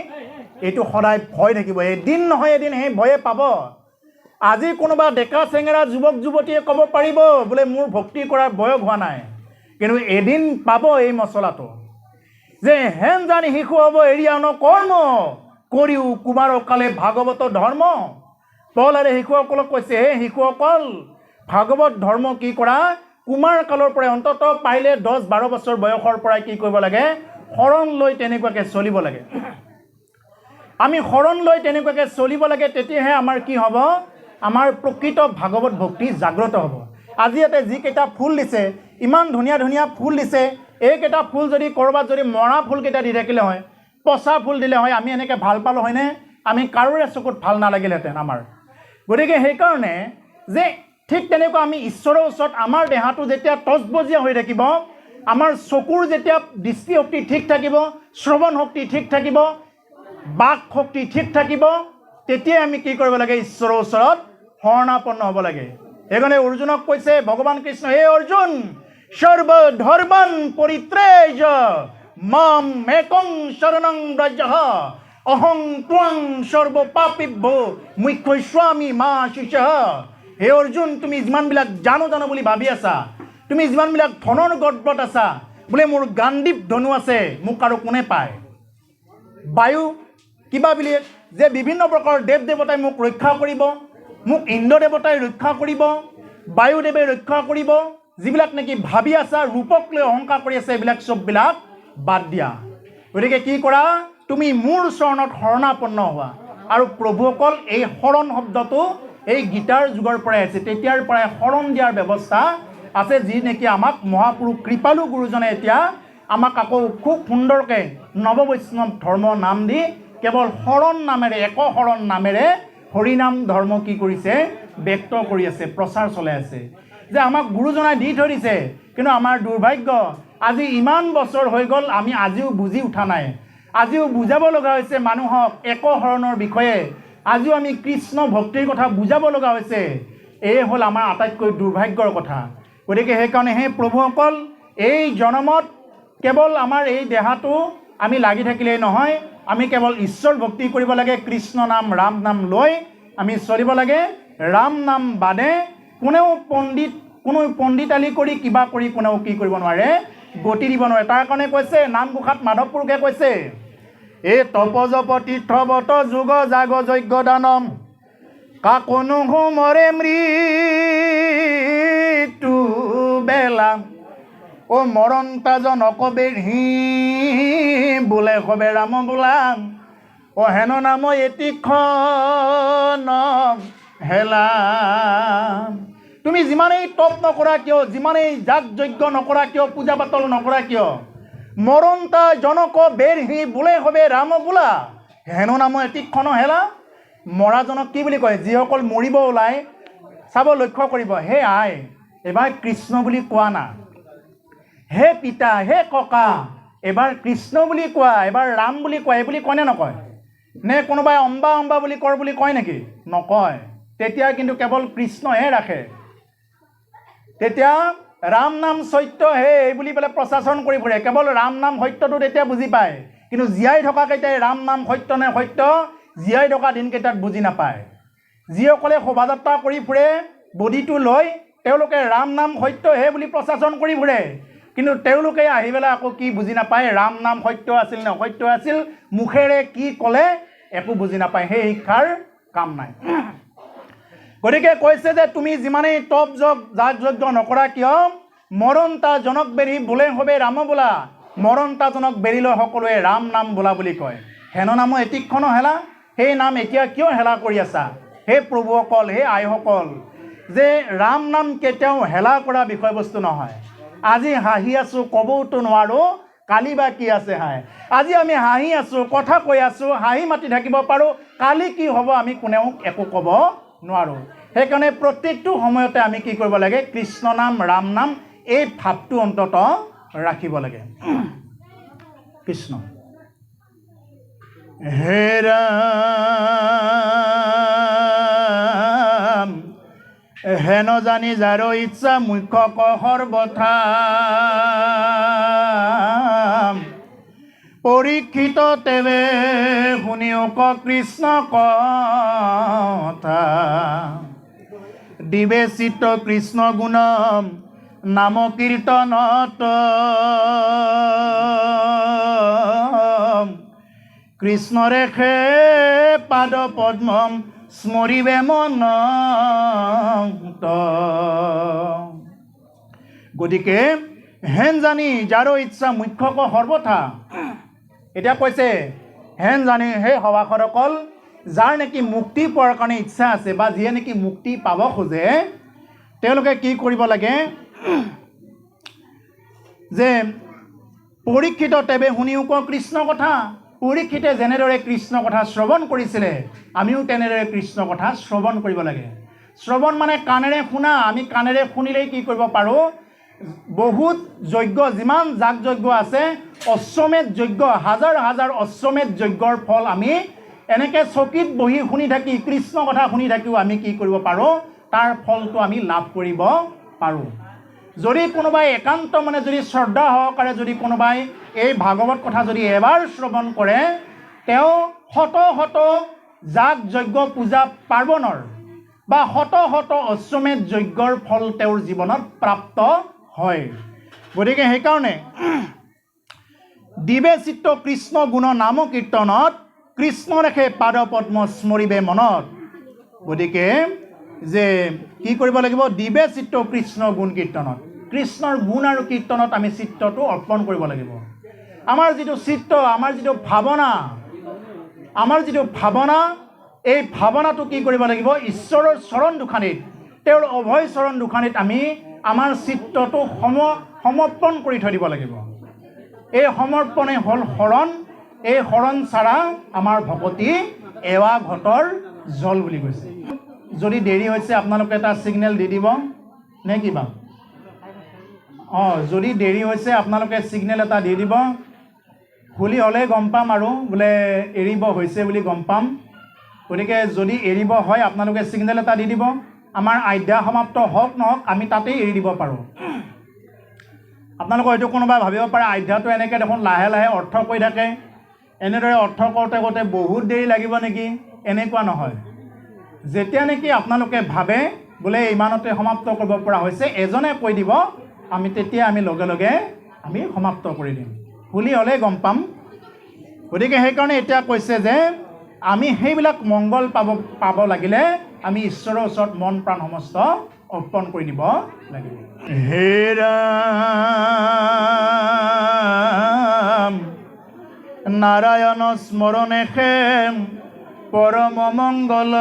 এইটো সদায় ভয় থাকিব। এদিন নহয় এদিন সেই ভয়ে পাব। আজি কোনোবা ডেকা চেঙেৰা যুৱক যুৱতীয়ে ক'ব পাৰিব, বোলে মোৰ ভক্তি কৰাৰ বয়স হোৱা নাই, কিন্তু এদিন পাব এই মচলাটো, যে হেন জানি শিশু হ'ব এৰিয়া নকৰ্ম, কৰিও কুমাৰকালে ভাগৱত ধৰ্ম। প্ৰহ্লাদে শিশুসকলক কৈছে, হে শিশুসকল, ভাগৱত ধৰ্ম কি কৰা? কুমাৰ কালৰ পৰাই, অন্ততঃ পাৰিলে 10-12 বছৰ বয়সৰ পৰাই কি কৰিব লাগে? শৰণ লৈ তেনেকুৱাকৈ চলিব লাগে। আমি শৰণ লৈ তেনেকুৱাকৈ চলিব লাগে, তেতিয়াহে আমাৰ কি হ'ব? আমাৰ প্ৰকৃত ভাগৱত ভক্তি জাগ্ৰত হ'ব। আজি ইয়াতে যিকেইটা ফুল দিছে, ইমান ধুনীয়া ধুনীয়া ফুল দিছে, এইকেইটা ফুল যদি ক'ৰবাত যদি মৰা ফুলকেইটা দি থাকিলে হয়, পচা ফুল দিলে হয়, আমি এনেকৈ ভাল পালোঁ হয়নে? আমি কাৰোৰে চকুত ভাল নালাগিলহেঁতেন আমাৰ। গতিকে সেইকাৰণে যে ঠিক তেনেকুৱা আমি ঈশ্বৰৰ ওচৰত আমাৰ দেহাটো যেতিয়া তজবজীয়া হৈ থাকিব, আমাৰ চকুৰ যেতিয়া দৃষ্টিশক্তি ঠিক থাকিব, শ্ৰৱণ শক্তি ঠিক থাকিব, বাক শক্তি ঠিক থাকিব, তেতিয়াই আমি কি কৰিব লাগে? ঈশ্বৰৰ ওচৰত শৰণাপন্ন হ'ব লাগে। সেইকাৰণে অৰ্জুনক কৈছে ভগৱান কৃষ্ণ, হে অৰ্জুন, সৰ্বধৰ্মান পৰিত্যাজ্য মাম একং শৰণং ব্ৰজ, অহং ত্বং সৰ্বপাপেভ্যো মুখ্যস্বামী মা শিষ্যঃ। হে অৰ্জুন, তুমি যিমানবিলাক জানো বুলি ভাবি আছা, তুমি যিমানবিলাক ধনৰ গৰ্বত আছা, বোলে মোৰ গাণ্ডীৱ ধনু আছে, মোক আৰু কোনে পায়? বায়ু কিবা বুলি যে বিভিন্ন প্ৰকাৰৰ দেৱ দেৱতাই মোক ৰক্ষা কৰিব, মোক ইন্দ্ৰ দেৱতাই ৰক্ষা কৰিব, বায়ুদেৱে ৰক্ষা কৰিব, যিবিলাক নেকি ভাবি আছা, ৰূপক লৈ অহংকাৰ কৰি আছে, এইবিলাক চববিলাক বাদ দিয়া। গতিকে কি কৰা? তুমি মোৰ চৰণত শৰণাপন্ন হোৱা। আৰু প্ৰভুসকল, এই শৰণ শব্দটো এই গীতাৰ যুগৰ পৰাই আছে, তেতিয়াৰ পৰাই শৰণ দিয়াৰ ব্যৱস্থা আছে, যি নেকি আমাক মহাপুৰুষ কৃপালু গুৰুজনে এতিয়া আমাক আকৌ খুব সুন্দৰকৈ নৱবৈষ্ণৱ ধৰ্ম নাম দি কেৱল শৰণ নামেৰে, একশৰণ নামেৰে হৰিনাম ধৰ্ম কি কৰিছে? ব্যক্ত কৰি আছে, প্ৰচাৰ চলাই আছে, যে আমাক গুৰুজনাই দি থৈ দিছে। কিন্তু আমাৰ দুৰ্ভাগ্য, আজি ইমান বছৰ হৈ গ'ল, আমি আজিও বুজি উঠা নাই। আজিও বুজাব লগা হৈছে মানুহক একশৰণৰ বিষয়ে, আজিও আমি কৃষ্ণ ভক্তিৰ কথা বুজাব লগা হৈছে। এই হ'ল আমাৰ আটাইতকৈ দুৰ্ভাগ্যৰ কথা। গতিকে সেইকাৰণে সেই প্ৰভুসকল, এই জনমত কেৱল আমাৰ এই দেহাটো আমি লাগি থাকিলেই নহয়, আমি কেৱল ঈশ্বৰ ভক্তি কৰিব লাগে, কৃষ্ণ নাম ৰাম নাম লৈ আমি চলিব লাগে। ৰাম নাম বাদে কোনেও পণ্ডিত কোনো পণ্ডিতালি কৰি কিবা কৰি কোনেও কি কৰিব নোৱাৰে, গতি দিব নোৱাৰে। তাৰ কাৰণে কৈছে নামঘোষাত মাধৱ পুৰুষে কৈছে, এই তপজপ তীৰ্থৱত যোগ জাগ যজ্ঞ দানম কাকনো মৰে মৃত্যু বেলা ও মৰন্তা জনক বেঢ়ি বোলে সবে ৰাম বোলা ও হেন নাম এতিখন হেলা। তুমি যিমানেই তপ নকৰা কিয়, যিমানেই যাগ যজ্ঞ নকৰা কিয়, পূজা পাতল নকৰা কিয়, মৰন্তা জনক বেঢ়ি বোলে সবে ৰাম বোলা হেন নাম এতিখন হেলা। মৰাজনক কি বুলি কয়? যিসকল মৰিব ওলাই, চাব লক্ষ্য কৰিব, হে আই এবাৰ কৃষ্ণ বুলি কোৱা না, হে পিতা হে ককা এবাৰ কৃষ্ণ বুলি কোৱা, এবাৰ ৰাম বুলি কোৱা, এই বুলি কয়নে নকয়? নে কোনোবাই অম্বা অম্বা বুলি কৰ বুলি কয় নেকি? নকয়। তেতিয়া কিন্তু কেৱল কৃষ্ণহে ৰাখে। তেতিয়া ৰাম নাম সত্য হে এই বুলি পেলাই প্ৰশাসন কৰি ফুৰে, কেৱল ৰাম নাম সত্যটো তেতিয়া বুজি পায়। কিন্তু জীয়াই থকা কেইটাই ৰাম নাম সত্য নে সত্য জীয়াই থকা দিনকেইটাত বুজি নাপায়। যিসকলে শোভাযাত্ৰা কৰি ফুৰে বডিটো লৈ, তেওঁলোকে ৰাম নাম সত্য হে বুলি প্ৰশাসন কৰি ফুৰে, কিন্তু তেওঁলোকে আহি পেলাই আকৌ কি বুজি নাপায়, ৰাম নাম সত্য আছিল নে অসত্য আছিল, মুখেৰে কি ক'লে একো বুজি নাপায়। সেই শিক্ষাৰ কাম নাই। গতিকে কৈছে যে তুমি যিমানেই তপ যাগ যজ্ঞ নকৰা কিয়, মৰন্তা জনক বেৰি বোলে সবে ৰাম বোলা, মৰন্তা জনক বেৰি লৈ সকলোৱে ৰাম নাম বোলা বুলি কয়। হেন নাম এতিখন হেলা। সেই নাম এতিয়া কিয় হেলা কৰি আছা হে প্ৰভুসকল, হে আইসকল? যে ৰাম নাম কেতিয়াও হেলা কৰা বিষয়বস্তু নহয়। আজি হাঁহি আছোঁ, ক'বওতো নোৱাৰোঁ কালি বা কি আছে হাই। আজি আমি হাঁহি আছোঁ, কথা কৈ আছোঁ, হাঁহি মাতি থাকিব পাৰোঁ, কালি কি হ'ব আমি কোনেও একো ক'ব নোৱাৰোঁ। সেইকাৰণে প্ৰত্যেকটো সময়তে আমি কি কৰিব লাগে? কৃষ্ণ নাম ৰাম নাম এই ভাৱটো অন্তত ৰাখিব লাগে। কৃষ্ণ হে ৰাম হেন জানি যাৰ ইচ্ছা মুখ্য ক সৰ্বথা পৰীক্ষিত তেৱে শুনিও ক কৃষ্ণ কথা দিবে চিত্ত কৃষ্ণ গুণম নাম কীৰ্তনত কৃষ্ণ ৰেখে পাদ পদ্মম স্মৰিবে মন। গতিকে হেন জানি যাৰ ইচ্ছা মুখ্যক সৰ্বথা, এতিয়া কৈছে হেন জানি সেই সভাসদসকল যাৰ নেকি মুক্তি পোৱাৰ কাৰণে ইচ্ছা আছে বা যিয়ে নেকি মুক্তি পাব খোজে, তেওঁলোকে কি কৰিব লাগে? যে পৰীক্ষিত তেৱে শুনিও ক কৃষ্ণ কথা। পৰীক্ষিতে যেনেদৰে কৃষ্ণ কথা শ্ৰৱণ কৰিছিলে, আমিও তেনেদৰে কৃষ্ণ কথা শ্ৰৱণ কৰিব লাগে। শ্ৰৱণ মানে কাণেৰে শুনা। আমি কাণেৰে শুনিলেই কি কৰিব পাৰোঁ? বহুত যজ্ঞ, যিমান যাগ যজ্ঞ আছে, অশ্বমেধ যজ্ঞ, হাজাৰ হাজাৰ অশ্বমেধ যজ্ঞৰ ফল আমি এনেকৈ চকীত বহি শুনি থাকি, কৃষ্ণ কথা শুনি থাকিও আমি কি কৰিব পাৰোঁ? তাৰ ফলটো আমি লাভ কৰিব পাৰোঁ। যদি কোনোবাই একান্ত মানে যদি শ্ৰদ্ধা সহকাৰে যদি কোনোবাই এই ভাগৱত কথা যদি এবাৰ শ্ৰৱণ কৰে, তেওঁ শত শত যাগ যজ্ঞ পূজা পাৰ্বণৰ বা শত শত অশ্বমেধ যজ্ঞৰ ফল তেওঁৰ জীৱনত প্ৰাপ্ত হয়। গতিকে সেইকাৰণে দিবে চিত্ত কৃষ্ণ গুণ নাম কীৰ্তনত কৃষ্ণ ৰেখে পাদ পদ্ম স্মৰিবে মনত। গতিকে যে কি কৰিব লাগিব? দিবে চিত্ত কৃষ্ণ গুণ কীৰ্তনত, কৃষ্ণৰ গুণ আৰু কীৰ্তনত আমি চিত্তটো অৰ্পণ কৰিব লাগিব। আমাৰ যিটো চিত্ত, আমাৰ যিটো ভাৱনা, এই ভাৱনাটো কি কৰিব লাগিব? ঈশ্বৰৰ চৰণ দুখানিত, তেওঁৰ অভয় চৰণ দুখানিত আমি আমাৰ চিত্তটো সমৰ্পণ কৰি থৈ দিব লাগিব। এই সমৰ্পণে হ'ল শৰণ। এই শৰণ চাৰা আমাৰ ভকতি এৱা ঘটৰ জল বুলি কৈছে। যদি দেৰি হৈছে আপোনালোকে এটা ছিগনেল দি দিব নে কিবা? যদি দেৰি হৈছে আপোনালোকে ছিগনেল এটা দি দিব। হোলী হ'লে গম পাম আৰু বোলে এৰিব হৈছে বুলি গম পাম। গতিকে যদি এৰিব হয় আপোনালোকে ছিগনেল এটা দি দিব। আমাৰ আধ্যা সমাপ্ত হওক নহওক আমি তাতেই এৰি দিব পাৰোঁ। আপোনালোকৰ হয়তো কোনোবাই ভাবিব পাৰে আধ্যাটো এনেকৈ দেখোন লাহে লাহে অৰ্থ কৈ থাকে, এনেদৰে অৰ্থ কৰোঁতে বহুত দেৰি লাগিব নেকি? এনেকুৱা নহয়। যেতিয়া নেকি আপোনালোকে ভাবে বোলে ইমানতে সমাপ্ত কৰিব পৰা হৈছে এজনে কৈ দিব আমি তেতিয়া আমি লগে লগে আমি সমাপ্ত কৰি দিম বুলি হ'লে গম পাম গতিকে সেইকাৰণে এতিয়া কৈছে যে আমি সেইবিলাক মংগল পাব লাগিলে আমি ঈশ্বৰৰ ওচৰত মন প্ৰাণ সমস্ত অৰ্পণ কৰি দিব লাগিব হে ৰাম নাৰায়ণ স্মৰণে খেম পৰম মংগল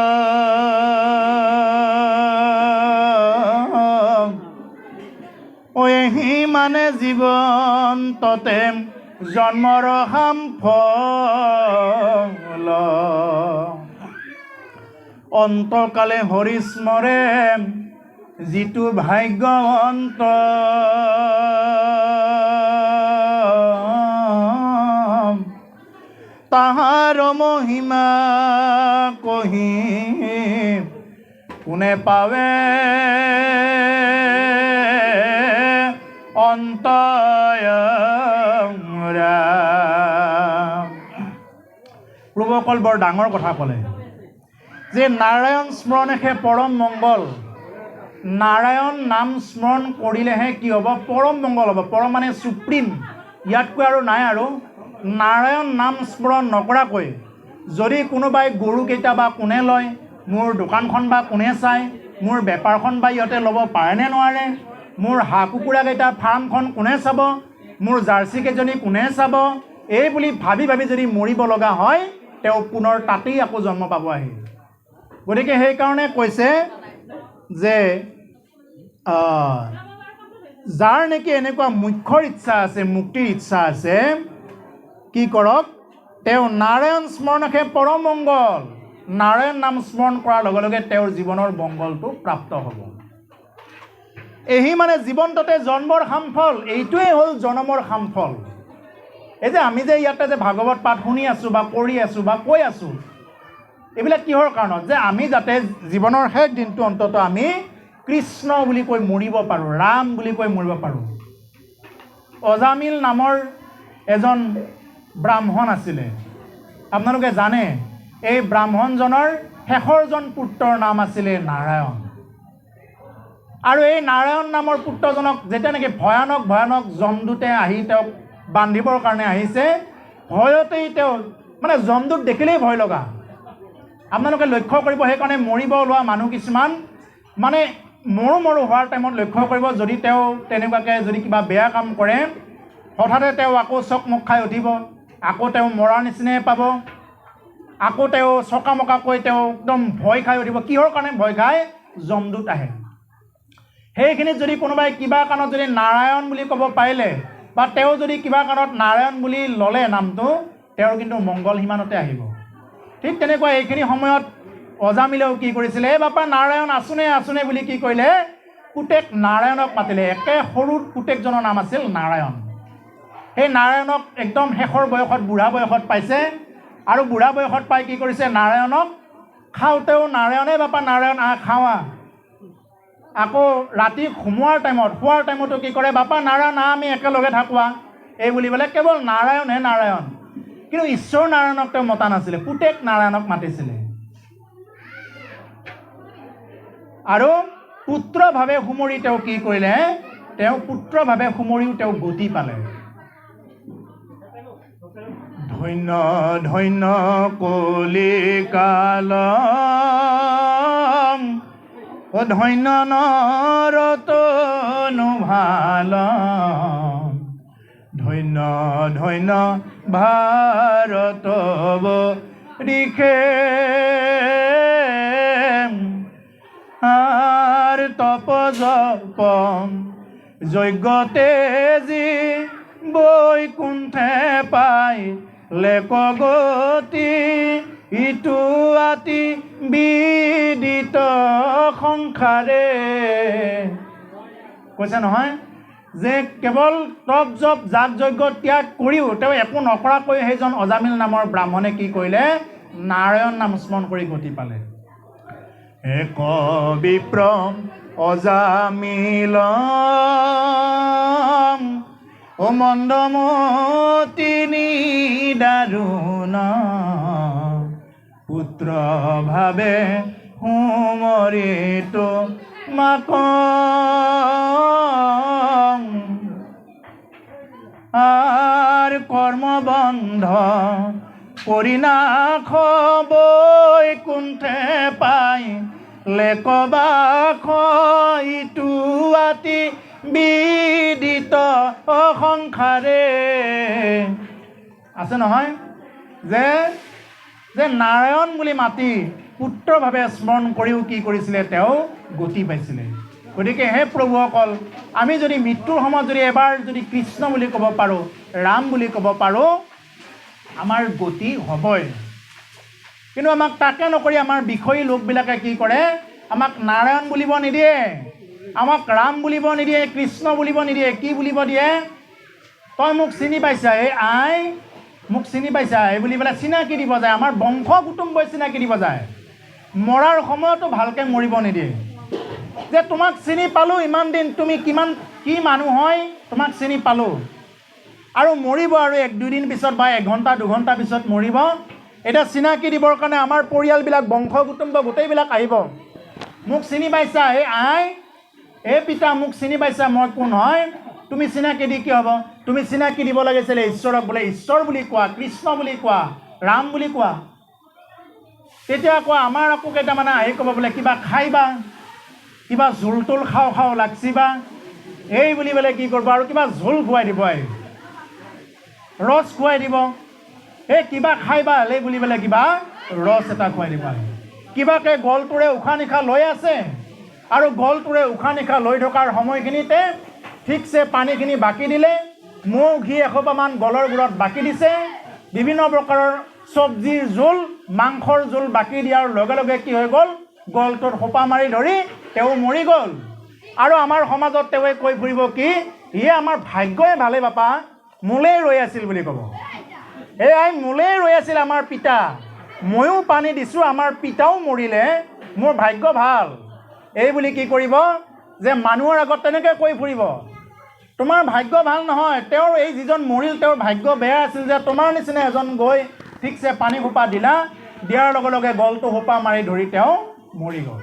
এহি মানে জীৱন ততে জন্মৰ সামফল অন্তকালে হৰি স্মৰে যিটো ভাগ্যৱন্ত তাহাৰ মহিমা কহি কোনে পাৱে অন্তৰা প্ৰভুসকল বৰ ডাঙৰ কথা ক'লে যে নাৰায়ণ স্মৰণেহে পৰম মংগল নাৰায়ণ নাম স্মৰণ কৰিলেহে কি হ'ব পৰম মংগল হ'ব পৰম মানে সুপ্ৰিম ইয়াতকৈ আৰু নাই আৰু নাৰায়ণ নাম স্মৰণ নকৰাকৈ যদি কোনোবাই গৰুকেইটা বা কোনে লয় মোৰ দোকানখন বা কোনে চায় মোৰ বেপাৰখন বা ইহঁতে ল'ব পাৰেনে নোৱাৰে মোৰ হাঁহ কুকুৰাকেইটা ফাৰ্মখন কোনে চাব মোৰ জাৰ্চি কেইজনী কোনে চাব এই বুলি ভাবি ভাবি যদি মৰিব লগা হয় তেওঁ পুনৰ তাতেই আকৌ জন্ম পাব আহি গতিকে সেইকাৰণে কৈছে যে যাৰ নেকি এনেকুৱা মুখ্যৰ ইচ্ছা আছে মুক্তিৰ ইচ্ছা আছে কি কৰক তেওঁ নাৰায়ণ স্মৰণকে পৰম মংগল নাৰায়ণ নাম স্মৰণ কৰাৰ লগে লগে তেওঁৰ জীৱনৰ মংগলটো প্ৰাপ্ত হ'ব এহি মানে জীৱনটোতে জন্মৰ সামফল এইটোৱে হ'ল জনমৰ সামফল এই যে আমি যে ইয়াতে যে ভাগৱত পাঠ শুনি আছোঁ বা কৰি আছোঁ বা কৈ আছোঁ এইবিলাক কিহৰ কাৰণত যে আমি যাতে জীৱনৰ শেষ দিনটো অন্তত আমি কৃষ্ণ বুলি কৈ মৰিব পাৰোঁ ৰাম বুলি কৈ মৰিব পাৰোঁ অজামিল নামৰ এজন ব্ৰাহ্মণ আছিলে আপোনালোকে জানে এই ব্ৰাহ্মণজনৰ শেষৰজন পুত্ৰৰ নাম আছিলে নাৰায়ণ আৰু এই নাৰায়ণ নামৰ পুত্ৰজনক যেতিয়া নেকি ভয়ানক ভয়ানক যমদূতে আহি তেওঁক বান্ধিবৰ কাৰণে আহিছে ভয়তেই তেওঁ মানে যমদূত দেখিলেই ভয় লগা আপোনালোকে লক্ষ্য কৰিব সেইকাৰণে মৰিব লোৱা মানুহ কিছুমান মানে মৰো হোৱাৰ টাইমত লক্ষ্য কৰিব যদি তেওঁ তেনেকুৱাকৈ যদি কিবা বেয়া কাম কৰে হঠাতে তেওঁ আকৌ চকমক খাই উঠিব আকৌ তেওঁ মৰাৰ নিচিনাই পাব আকৌ তেওঁ চকামকাকৈ তেওঁ একদম ভয় খাই উঠিব কিহৰ কাৰণে ভয় খায় যমদূত আহে সেইখিনিত যদি কোনোবাই কিবা কাৰণত যদি নাৰায়ণ বুলি ক'ব পাৰিলে বা তেওঁ যদি কিবা কাৰণত নাৰায়ণ বুলি ল'লে নামটো তেওঁৰ কিন্তু মংগল সিমানতে আহিব ঠিক তেনেকুৱা এইখিনি সময়ত অজামিলেও কি কৰিছিলে বাপা নাৰায়ণ আছোনে বুলি কি কৰিলে পুতেক নাৰায়ণক মাতিলে একে সৰু পুতেকজনৰ নাম আছিল নাৰায়ণ সেই নাৰায়ণক একদম শেষৰ বয়সত বুঢ়া বয়সত পাইছে আৰু বুঢ়া বয়সত পাই কি কৰিছে নাৰায়ণক খাওঁতেও নাৰায়ণে বাপা নাৰায়ণ খাৱা আকৌ ৰাতি শোৱাৰ টাইমতো কি কৰে বাপা নাৰায়ণ আমি একেলগে থাকোৱা এই বুলি পেলাই কেৱল নাৰায়ণহে নাৰায়ণ কিন্তু ঈশ্বৰ নাৰায়ণক তেওঁ মতা নাছিলে পুতেক নাৰায়ণক মাতিছিলে আৰু পুত্ৰভাৱে সুমৰি তেওঁ কি কৰিলে তেওঁ পুত্ৰভাৱে সুমৰিও তেওঁ গতি পালে ধন্য ধন্য কলিকাল ধন্য নৰতনু ভাল ধন্য ধন্য ভাৰত ৰিখে আর তপ জপ যজ্ঞতে যি বৈকুণ্ঠে পাই লেক গতি ইটো আতি বিদিত সংসাৰে কৈছে নহয় যে কেৱল তপ জপ যাগ যজ্ঞ ত্যাগ কৰিও তেওঁ একো নকৰাকৈ সেইজন অজামিল নামৰ ব্ৰাহ্মণে কি কৰিলে নাৰায়ণ নাম স্মৰণ কৰি গতি পালে এক বিপ্ৰ অজামিল ও মন্দমতি দাৰুণ পুত্ৰ ভাবে সুমৰিত মাকং আৰ কৰ্মবন্ধ পৰিণাশ বৈকুণ্ঠে পাই লেকবাস ইটো আতি বিদিত সংসাৰে আছে নহয় যে যে নাৰায়ণ বুলি মাতি পুত্ৰভাৱে স্মৰণ কৰিও কি কৰিছিলে তেওঁ গতি পাইছিলে গতিকে হে প্ৰভুসকল আমি যদি মৃত্যুৰ সময়ত যদি এবাৰ যদি কৃষ্ণ বুলি ক'ব পাৰোঁ ৰাম বুলি ক'ব পাৰোঁ আমাৰ গতি হ'বই কিন্তু আমাক তাকে নকৰি আমাৰ বিষয়ী লোকবিলাকে কি কৰে আমাক নাৰায়ণ বুলিব নিদিয়ে আমাক ৰাম বুলিব নিদিয়ে কৃষ্ণ বুলিব নিদিয়ে কি বুলিব দিয়ে তই মোক চিনি পাইছা এই আই মোক চিনি পাইছা এই বুলি পেলাই চিনাকি দিব যায় আমাৰ বংশ কুটুম্বই চিনাকি দিব যায় মৰাৰ সময়তো ভালকৈ মৰিব নিদিয়ে যে তোমাক চিনি পালোঁ ইমান দিন তুমি কিমান কি মানুহ হয় তোমাক চিনি পালোঁ আৰু মৰিব আৰু 1-2 দিন পিছত বা 1 ঘণ্টা 2 ঘণ্টা পিছত মৰিব এটা চিনাকি দিবৰ কাৰণে আমাৰ পৰিয়ালবিলাক বংশ কুটুম্ব গোটেইবিলাক আহিব মোক চিনি পাইছা এই আই এই পিতা মোক চিনি পাইছা মই কোন হয় তুমি চিনাকি দি কি হ'ব তুমি চিনাকি দিব লাগিছিলে ঈশ্বৰক বোলে ঈশ্বৰ বুলি কোৱা কৃষ্ণ বুলি কোৱা ৰাম বুলি কোৱা তেতিয়া আকৌ আমাৰ আকৌ কেইটামানে আহি ক'ব বোলে কিবা খাইবা কিবা জোল তোল খাওঁ খাওঁ লাগছিবা এই বুলি বোলে কি কৰিব আৰু কিবা জোল খুৱাই দিব ৰস খুৱাই দিব এই কিবা খাইবা এই বুলি বোলে কিবা ৰস এটা খুৱাই দিব কিবাকে গলটোৰে উশাহ নিশাহ লৈ আছে আৰু গলটোৰে উশাহ নিশাহ লৈ থকাৰ সময়খিনিতে ঠিকছে পানীখিনি বাকি দিলে মৌ ঘি এসোপামান গলৰ গুৰত বাকি দিছে বিভিন্ন প্ৰকাৰৰ চব্জিৰ জোল মাংসৰ জোল বাকি দিয়াৰ লগে লগে কি হৈ গ'ল গলটোত সোপা মাৰি ধৰি তেওঁ মৰি গ'ল আৰু আমাৰ সমাজত তেওঁৱে কৈ ফুৰিব কি ইয়ে আমাৰ ভাগ্যই ভালে বাপা মোলেই ৰৈ আছিল বুলি ক'ব এই আই মোলেই ৰৈ আছিল আমাৰ পিতা ময়ো পানী দিছোঁ আমাৰ পিতাও মৰিলে মোৰ ভাগ্য ভাল এই বুলি কি কৰিব যে মানুহৰ আগত তেনেকৈ কৈ ফুৰিব তোমাৰ ভাগ্য ভাল নহয় তেওঁৰ এই যিজন মৰিল তেওঁৰ ভাগ্য বেয়া আছিল যে তোমাৰ নিচিনা এজন গৈ ঠিকছে পানী সোপা দিলা দিয়াৰ লগে লগে গলটো সোপা মাৰি ধৰি তেওঁ মৰি গ'ল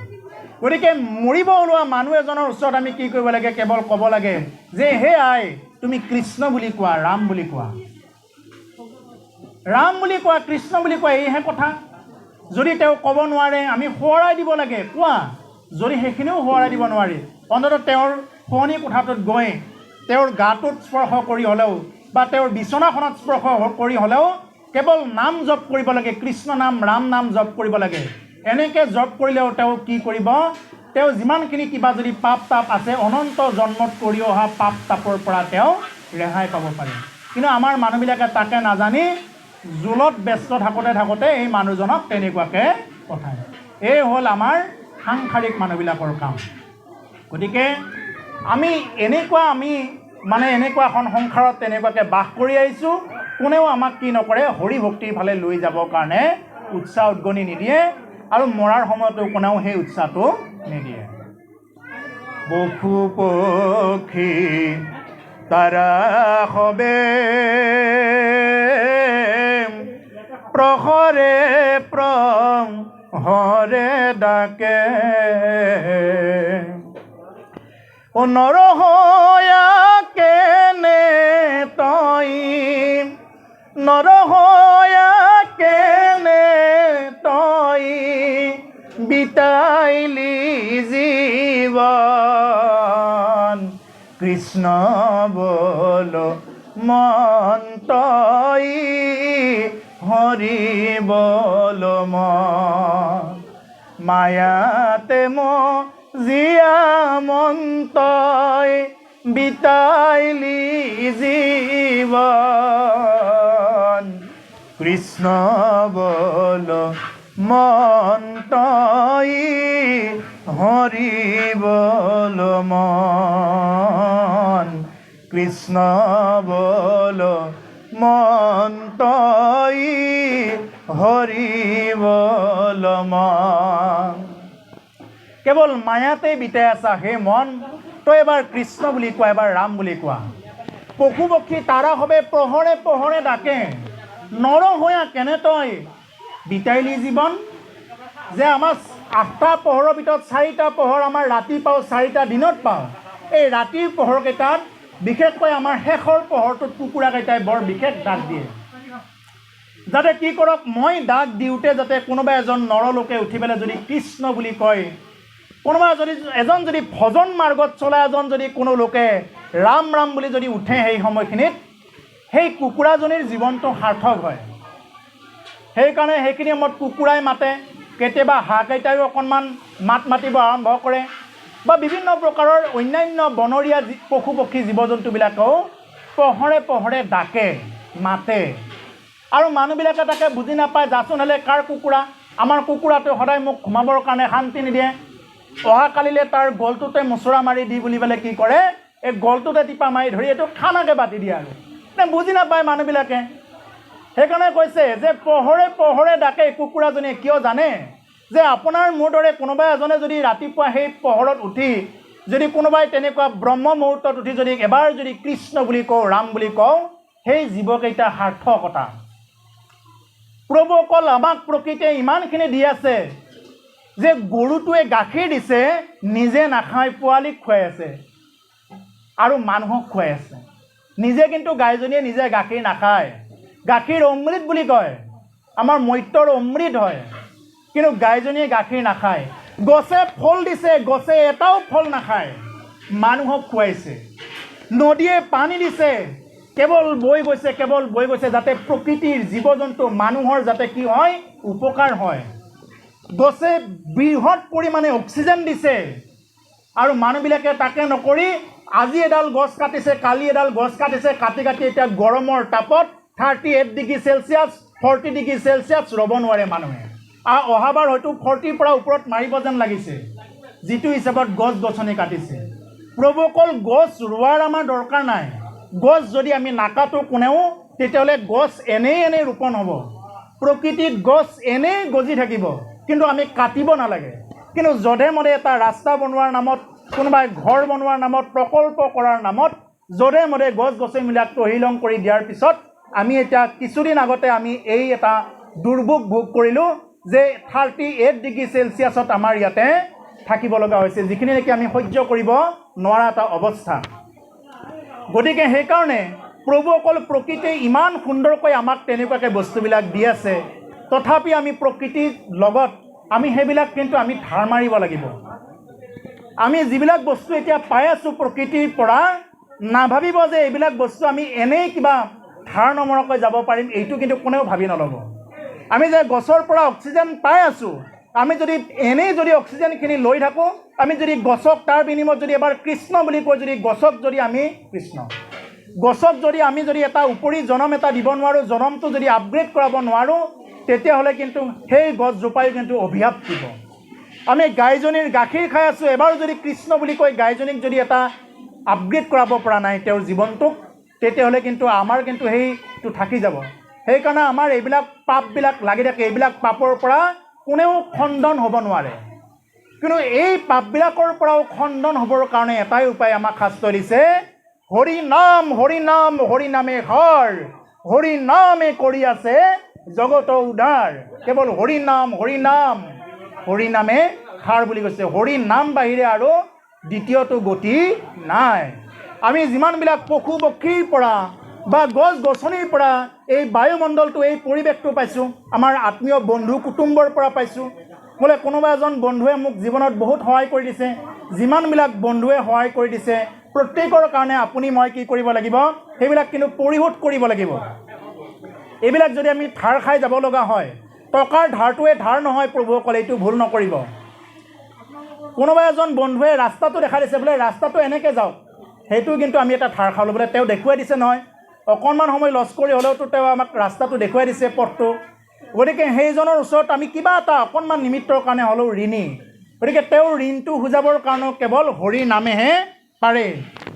গতিকে মৰিব ওলোৱা মানুহ এজনৰ ওচৰত আমি কি কৰিব লাগে কেৱল ক'ব লাগে যে হে আই তুমি কৃষ্ণ বুলি কোৱা ৰাম বুলি কোৱা কৃষ্ণ বুলি কোৱা এইহে কথা যদি তেওঁ ক'ব নোৱাৰে আমি সোঁৱৰাই দিব লাগে কোৱা যদি সেইখিনিও সোঁৱৰাই দিব নোৱাৰি অন্ততঃ তেওঁৰ শোৱনি কোঠাটোত গৈ তেওঁৰ গাটোত স্পৰ্শ কৰি হ'লেও বা তেওঁৰ বিচনাখনত স্পৰ্শ কৰি হ'লেও কেৱল নাম জপ কৰিব লাগে কৃষ্ণ নাম ৰাম নাম জপ কৰিব লাগে এনেকৈ জপ কৰিলেও তেওঁ কি কৰিব তেওঁ যিমানখিনি কিবা যদি পাপ তাপ আছে অনন্ত জন্মত কৰি অহা পাপ তাপৰ পৰা তেওঁ ৰেহাই পাব পাৰে কিন্তু আমাৰ মানুহবিলাকে তাকে নাজানি জোলত ব্যস্ত থাকোঁতে এই মানুহজনক তেনেকুৱাকৈ পঠায় এই হ'ল আমাৰ সাংসাৰিক মানুহবিলাকৰ কাম গতিকে আমি এনেকুৱা এখন সংসাৰত তেনেকুৱাকৈ বাস কৰি আহিছোঁ কোনেও আমাক কি নকৰে হৰি ভক্তিৰ ফালে লৈ যাবৰ কাৰণে উৎসাহ উদ্গনি নিদিয়ে আৰু মৰাৰ সময়তো কোনেও সেই উৎসাহটো নিদিয়ে বসু পক্ষী তাৰা হবে প্ৰহৰে প্ৰহৰে ডাকে নৰহয়া কেনে তই বিতাইলি জীৱন কৃষ্ণ বল মন তই হৰি বল মন মায়াতে জিয়া মন তই বিতাইলি জীৱন কৃষ্ণ বল মন তই হৰি বল মন কৃষ্ণ বল মন তই হৰি বল মন কেৱল মায়াতে বিতাই আছা হে মন তই এবাৰ কৃষ্ণ বুলি কোৱা এবাৰ ৰাম বুলি কোৱা পশু পক্ষী তাৰা হবে প্ৰহৰে প্ৰহৰে ডাকে নৰ হৈয়া কেনে তই বিতাইলি জীৱন যে 8টা পোহৰৰ ভিতৰত 4টা পোহৰ আমাৰ ৰাতি পাওঁ, 4টা দিনত পাওঁ। এই ৰাতিৰ পোহৰকেইটাত বিশেষকৈ আমাৰ শেষৰ পোহৰটোত কুকুৰাকেইটাই বৰ বিশেষ ডাক দিয়ে, যাতে কি কৰক, মই ডাক দিওঁতে যাতে কোনোবা এজন নৰলোকে উঠি পেলাই যদি কৃষ্ণ বুলি কয়, কোনোবা এজন যদি ভজন মাৰ্গত চলা এজন যদি কোনো লোকে ৰাম ৰাম বুলি যদি উঠে, সেই সময়খিনিত সেই কুকুৰাজনীৰ জীৱনটো সাৰ্থক হয়। সেইকাৰণে সেইখিনি সময়ত কুকুৰাই মাতে, কেতিয়াবা হাঁহকেইটাইও অকণমান মাত মাতিব আৰম্ভ কৰে, বা বিভিন্ন প্ৰকাৰৰ অন্যান্য বনৰীয়া পশু পক্ষী জীৱ জন্তুবিলাকেও পোহৰে পোহৰে ডাকে, মাতে। আৰু মানুহবিলাকে তাকে বুজি নাপায়, যাচোন হ'লে কাৰ কুকুৰা, আমাৰ কুকুৰাটো সদায় মোক ঘুমাবৰ কাৰণে শান্তি নিদিয়ে, অহাকালিলৈ তাৰ গলটোতে মোচৰা মাৰি দি বুলি পেলাই কি কৰে, এই গলটোতে টিপা মাৰি ধৰি এইটো খানাকে বাতি দিয়ে। আৰু বুজি নাপায় মানুহবিলাকে। সেইকাৰণে কৈছে যে পোহৰে পোহৰে ডাকে কুকুৰাজনীয়ে, কিয় জানে যে আপোনাৰ মোৰ দৰে কোনোবা এজনে যদি ৰাতিপুৱা সেই পোহৰত উঠি যদি কোনোবাই তেনেকুৱা ব্ৰহ্ম মুহূৰ্তত উঠি যদি এবাৰ যদি কৃষ্ণ বুলি কওঁ, ৰাম বুলি কওঁ, সেই জীৱকেইটা সাৰ্থকতা। প্ৰভু অকল আমাক প্ৰকৃতিয়ে ইমানখিনি দি আছে যে গৰুটোৱে গাখীৰ দিছে, নিজে নাখাই পোৱালিক খুৱাই আছে আৰু মানুহক খুৱাই আছে। নিজে কিন্তু গাইজনীয়ে নিজে গাখীৰ নাখায়, গাখীৰ অমৃত বুলি কয়, আমাৰ মৈত্ৰৰ অমৃত হয়, কিন্তু গাইজনীয়ে গাখীৰ নাখায়। গছে ফল দিছে, গছে এটাও ফল নাখায়, মানুহক খুৱাইছে। নদীয়ে পানী দিছে, কেৱল বৈ গৈছে, কেৱল বৈ গৈছে, যাতে প্ৰকৃতিৰ জীৱ জন্তু মানুহৰ যাতে কি হয়, উপকাৰ হয়। গছে বৃহৎ পৰিমাণে অক্সিজেন দিছে, আৰু মানুহবিলাকে তাকে নকৰি আজি এডাল গছ কাটিছে, কালি এডাল গছ কাটিছে, কাটি কাটি এতিয়া গৰমৰ তাপত 38 ডিগ্ৰী চেলচিয়াছ 40 ডিগ্ৰী চেলচিয়াছ ৰ'ব নোৱাৰে মানুহে। অহাবাৰ হয়তো 40ৰ পৰা ওপৰত মাৰিব যেন লাগিছে, যিটো হিচাপত গছ গছনি কাটিছে। প্ৰভু অকল গছ ৰোৱাৰ আমাৰ দৰকাৰ নাই, গছ যদি আমি নাকাটো কোনেও, তেতিয়াহ'লে গছ এনেই ৰোপণ হ'ব, প্ৰকৃতিত গছ এনেই গজি থাকিব, কিন্তু আমি কাটিব নালাগে। কিন্তু যধে মধে এটা ৰাস্তা বনোৱাৰ নামত, কোনোবাই ঘৰ বনোৱাৰ নামত, প্ৰকল্প কৰাৰ নামত যধে মধে গছ গছনিবিলাক তহিলং কৰি দিয়াৰ পিছত আমি এতিয়া কিছুদিন আগতে আমি এই এটা দুৰ্ভোগ ভোগ কৰিলোঁ যে 38 ডিগ্ৰী চেলচিয়াছত আমাৰ ইয়াতে থাকিব লগা হৈছে, যিখিনি নেকি আমি সহ্য কৰিব নোৱাৰা এটা অৱস্থা। গতিকে সেইকাৰণে প্ৰভু অকল প্ৰকৃতিয়ে ইমান সুন্দৰকৈ আমাক তেনেকুৱাকৈ বস্তুবিলাক দি আছে, তথাপি আমি প্ৰকৃতিৰ লগত আমি সেইবিলাক কিন্তু আমি ধাৰ মাৰিব লাগিব। আমি যিবিলাক বস্তু এতিয়া পাই আছোঁ প্ৰকৃতিৰ পৰা, নাভাবিব যে এইবিলাক বস্তু আমি এনেই কিবা ধাৰ নমৰাকৈ যাব পাৰিম, এইটো কিন্তু কোনেও ভাবি নল'ব। আমি যে গছৰ পৰা অক্সিজেন পাই আছোঁ, আমি যদি এনেই যদি অক্সিজেনখিনি লৈ থাকোঁ, আমি যদি গছক তাৰ বিনিময়ত যদি এবাৰ কৃষ্ণ বুলি কৈ যদি গছক যদি আমি গছক যদি আমি যদি এটা উপৰি জনম এটা দিব নোৱাৰোঁ, জনমটো যদি আপগ্ৰেড কৰাব নোৱাৰোঁ, তেতিয়াহ'লে কিন্তু সেই গছজোপাই কিন্তু অভিশাপ দিব। আমি গাইজনীৰ গাখীৰ খাই আছোঁ, এবাৰ যদি কৃষ্ণ বুলি কৈ গাইজনীক যদি এটা আপগ্ৰেড কৰাব পৰা নাই তেওঁৰ জীৱনটোক, তেতিয়াহ'লে কিন্তু আমাৰ কিন্তু সেইটো থাকি যাব। সেইকাৰণে আমাৰ এইবিলাক পাপবিলাক লাগি থাকে, এইবিলাক পাপৰ পৰা কোনেও খণ্ডন হ'ব নোৱাৰে। কিন্তু এই পাপবিলাকৰ পৰাও খণ্ডন হ'বৰ কাৰণে এটাই উপায় আমাক শাস্ত্ৰ দিছে, হৰি নাম হৰি নাম হৰি নামে হৰ, হৰি নামে কৰি আছে জগত উদ্ধাৰ। কেৱল হৰি নাম হৰি নামে সাৰ বুলি কৈছে। হৰি নাম বাহিৰে আৰু দ্বিতীয়টো গতি নাই। আমি যিমানবিলাক পশু পক্ষীৰ পৰা বা গছ গছনিৰ পৰা এই বায়ুমণ্ডলটো, এই পৰিৱেশটো পাইছোঁ, আমাৰ আত্মীয় বন্ধু কুটুম্বৰ পৰা পাইছোঁ। বোলে কোনোবা এজন বন্ধুৱে মোক জীৱনত বহুত সহায় কৰি দিছে, যিমানবিলাক বন্ধুৱে সহায় কৰি দিছে, প্ৰত্যেকৰ কাৰণে আপুনি মই কি কৰিব লাগিব, সেইবিলাক কিন্তু পৰিশোধ কৰিব লাগিব। এইবিলাক যদি আমি ধাৰ খাই যাব লগা হয়, টকাৰ ধাৰটোৱে ধাৰ নহয়, প্ৰভুসকলে এইটো ভুল নকৰিব। কোনোবা এজন বন্ধুৱে ৰাস্তাটো দেখাই দিছে, বোলে ৰাস্তাটো এনেকৈ যাওক, সেইটো কিন্তু আমি এটা ধাৰ খালোঁ, বোলে তেওঁ দেখুৱাই দিছে নহয়, অকণমান সময় লছ কৰি হ'লেওতো তেওঁ আমাক ৰাস্তাটো দেখুৱাই দিছে, পথটো। গতিকে সেইজনৰ ওচৰত আমি কিবা এটা অকণমান নিমিত্তৰ কাৰণে হ'লেও ঋণী। গতিকে তেওঁৰ ঋণটো বুজাবৰ কাৰণেও কেৱল হৰি নামেহে পাৰে।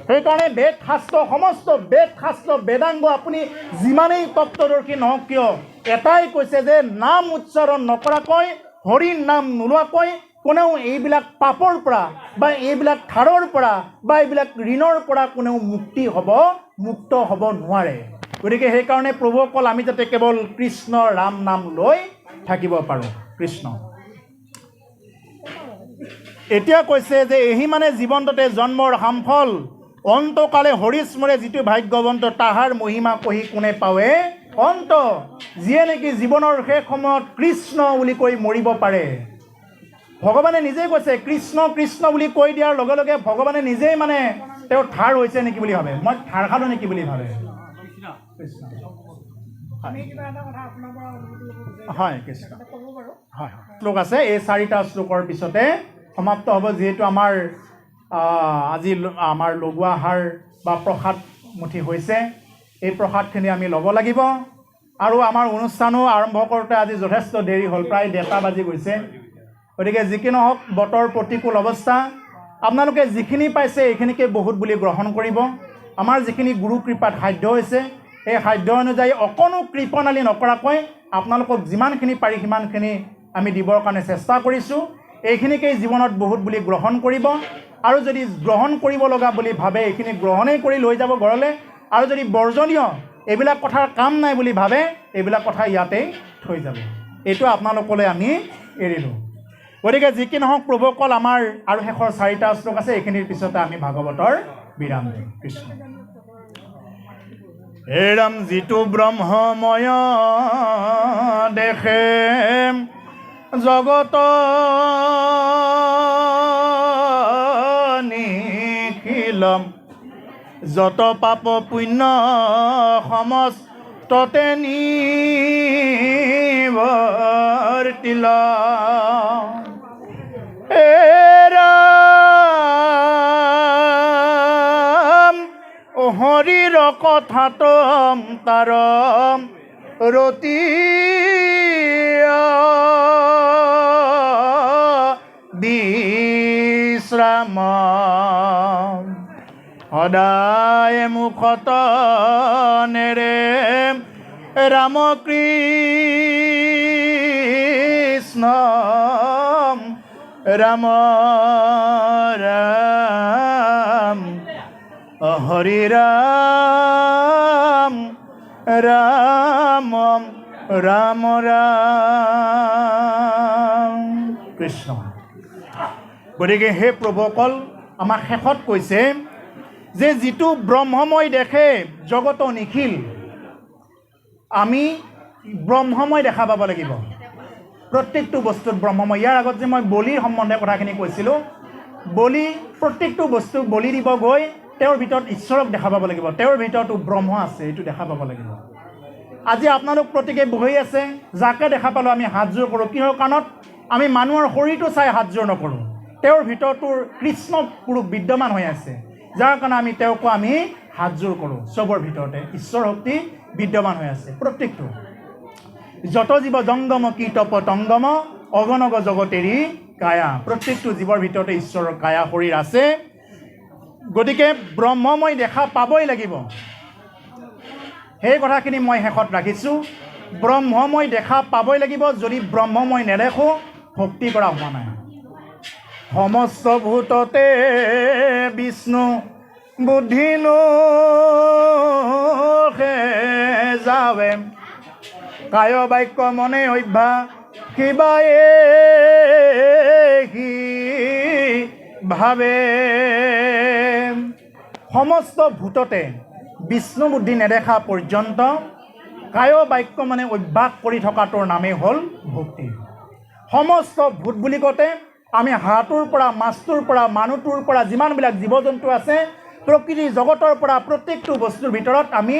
সেইকাৰণে বেদ শাস্ত্ৰ, সমস্ত বেদ শাস্ত্ৰ বেদাংগ আপুনি যিমানেই তত্ত্বদৰ্শী নহওক কিয়, এটাই কৈছে যে নাম উচ্চাৰণ নকৰাকৈ, হৰি নাম নোলোৱাকৈ কোনেও এইবিলাক পাপৰ পৰা বা এইবিলাক ধাৰৰ পৰা বা এইবিলাক ঋণৰ পৰা কোনেও মুক্ত হ'ব নোৱাৰে। গতিকে সেইকাৰণে প্ৰভুসকল আমি যাতে কেৱল কৃষ্ণ ৰাম নাম লৈ থাকিব পাৰোঁ। কৃষ্ণ। এতিয়া কৈছে যে এহি মানে জীৱন্ততে জন্মৰ হামফল অন্তকালে হৰিস্মৰে যিটো ভাগ্যৱন্ত তাহাৰ মহিমা কহি কোনে পাৱে অন্ত যিয়ে নেকি জীৱনৰ শেষ সময়ত কৃষ্ণ বুলি কৈ মৰিব পাৰে ভগৱানে নিজেই কৈছে কৃষ্ণ কৃষ্ণ বুলি কৈ দিয়াৰ লগে লগে ভগৱানে নিজেই মানে তেওঁ ঠাৰ হৈছে নেকি বুলি ভাবে মই ঠাৰ খালো নেকি বুলি ভাবে হয় কৃষ্ণ হয় শ্লোক আছে এই 4টা শ্লোকৰ পিছতে সমাপ্ত হ'ব যিহেতু আমাৰ আজি আমাৰ লগোৱা আহাৰ বা প্ৰসাদ মুঠি হৈছে এই প্ৰসাদখিনি আমি ল'ব লাগিব আৰু আমাৰ অনুষ্ঠানো আৰম্ভ কৰোঁতে আজি যথেষ্ট দেৰি হ'ল প্ৰায় 1:30 বাজি গৈছে গতিকে যিকি নহওক বতৰ প্ৰতিকূল অৱস্থা আপোনালোকে যিখিনি পাইছে এইখিনিকে বহুত বুলি গ্ৰহণ কৰিব আমাৰ যিখিনি গুৰু কৃপাত সাধ্য হৈছে এই সাধ্য অনুযায়ী অকণো কৃপণালী নকৰাকৈ আপোনালোকক যিমানখিনি পাৰি সিমানখিনি আমি দিবৰ কাৰণে চেষ্টা কৰিছোঁ এইখিনিকেই জীৱনত বহুত বুলি গ্ৰহণ কৰিব আৰু যদি গ্ৰহণ কৰিব লগা বুলি ভাবে এইখিনি গ্ৰহণেই কৰি লৈ যাব ঘৰলৈ আৰু যদি বৰ্জনীয় এইবিলাক কথাৰ কাম নাই বুলি ভাবে এইবিলাক কথা ইয়াতেই থৈ যাব এইটো আপোনালোকলৈ আমি এৰিলোঁ গতিকে যি কি নহওক প্ৰভুসকল আমাৰ আৰু শেষৰ 4টা শ্লোক আছে এইখিনিৰ পিছতে আমি ভাগৱতৰ বিৰাম দিম কৃষ্ণ হে ৰাম যিটো ব্ৰহ্মময় দেখে জগত নিখিলম যত পাপ পুণ্য সমস্ততে নিবৰ্তিল হৰিৰ কথাত তাৰ ৰতি বিশ্ৰাম সদায় মুখত নেৰে ৰাম কৃষ্ণ ৰাম ৰাম হৰি ৰাম ৰাম ৰাম ৰাম কৃষ্ণ গতিকে হে প্ৰভুসকল আমাক শেষত কৈছে যে যিটো ব্ৰহ্মময় দেখে জগত নিখিল আমি ব্ৰহ্মময় দেখা পাব লাগিব প্ৰত্যেকটো বস্তুত ব্ৰহ্মময় ইয়াৰ আগত যে মই বলিৰ সম্বন্ধে কথাখিনি কৈছিলোঁ বলি প্ৰত্যেকটো বস্তু বলি দিব গৈ তেওঁৰ ভিতৰত ঈশ্বৰক দেখা পাব লাগিব তেওঁৰ ভিতৰতো ব্ৰহ্ম আছে এইটো দেখা পাব লাগিব আজি আপোনালোক প্ৰত্যেকে বহি আছে যাকে দেখা পালোঁ আমি হাতযোৰ কৰোঁ কিহৰ কাৰণত আমি মানুহৰ শৰীৰটো চাই হাতযোৰ নকৰোঁ তেওঁৰ ভিতৰতো কৃষ্ণ পুৰুষ বিদ্যমান হৈ আছে যাৰ কাৰণে আমি তেওঁকো আমি হাতযোৰ কৰোঁ চবৰ ভিতৰতে ঈশ্বৰ শক্তি বিদ্যমান হৈ আছে প্ৰত্যেকটো যত জীৱ জংগম কীট পতংগম অগণগ জগতেৰি কায়া প্ৰত্যেকটো জীৱৰ ভিতৰতে ঈশ্বৰৰ কায়া শৰীৰ আছে গতিকে ব্ৰহ্মময় দেখা পাবই লাগিব সেই কথাখিনি মই শেষত ৰাখিছোঁ ব্ৰহ্মময় দেখা পাবই লাগিব যদি ব্ৰহ্মময় নেদেখোঁ ভক্তি কৰা হোৱা নাই সমস্ত ভূততে বিষ্ণু বুদ্ধিনো যাৱে কায় বাক্য মনে অভ্যাস কিবায়ে ভাবে সমস্ত ভূততে বিষ্ণু বুদ্ধি নেদেখা পৰ্যন্ত কায় বাক্য মানে অভ্যাস কৰি থকাটোৰ নামেই হ'ল ভক্তি সমস্ত ভূত বুলি কওঁতে আমি হাঁহটোৰ পৰা মাছটোৰ পৰা মানুহটোৰ পৰা যিমানবিলাক জীৱ জন্তু আছে প্ৰকৃতি জগতৰ পৰা প্ৰত্যেকটো বস্তুৰ ভিতৰত আমি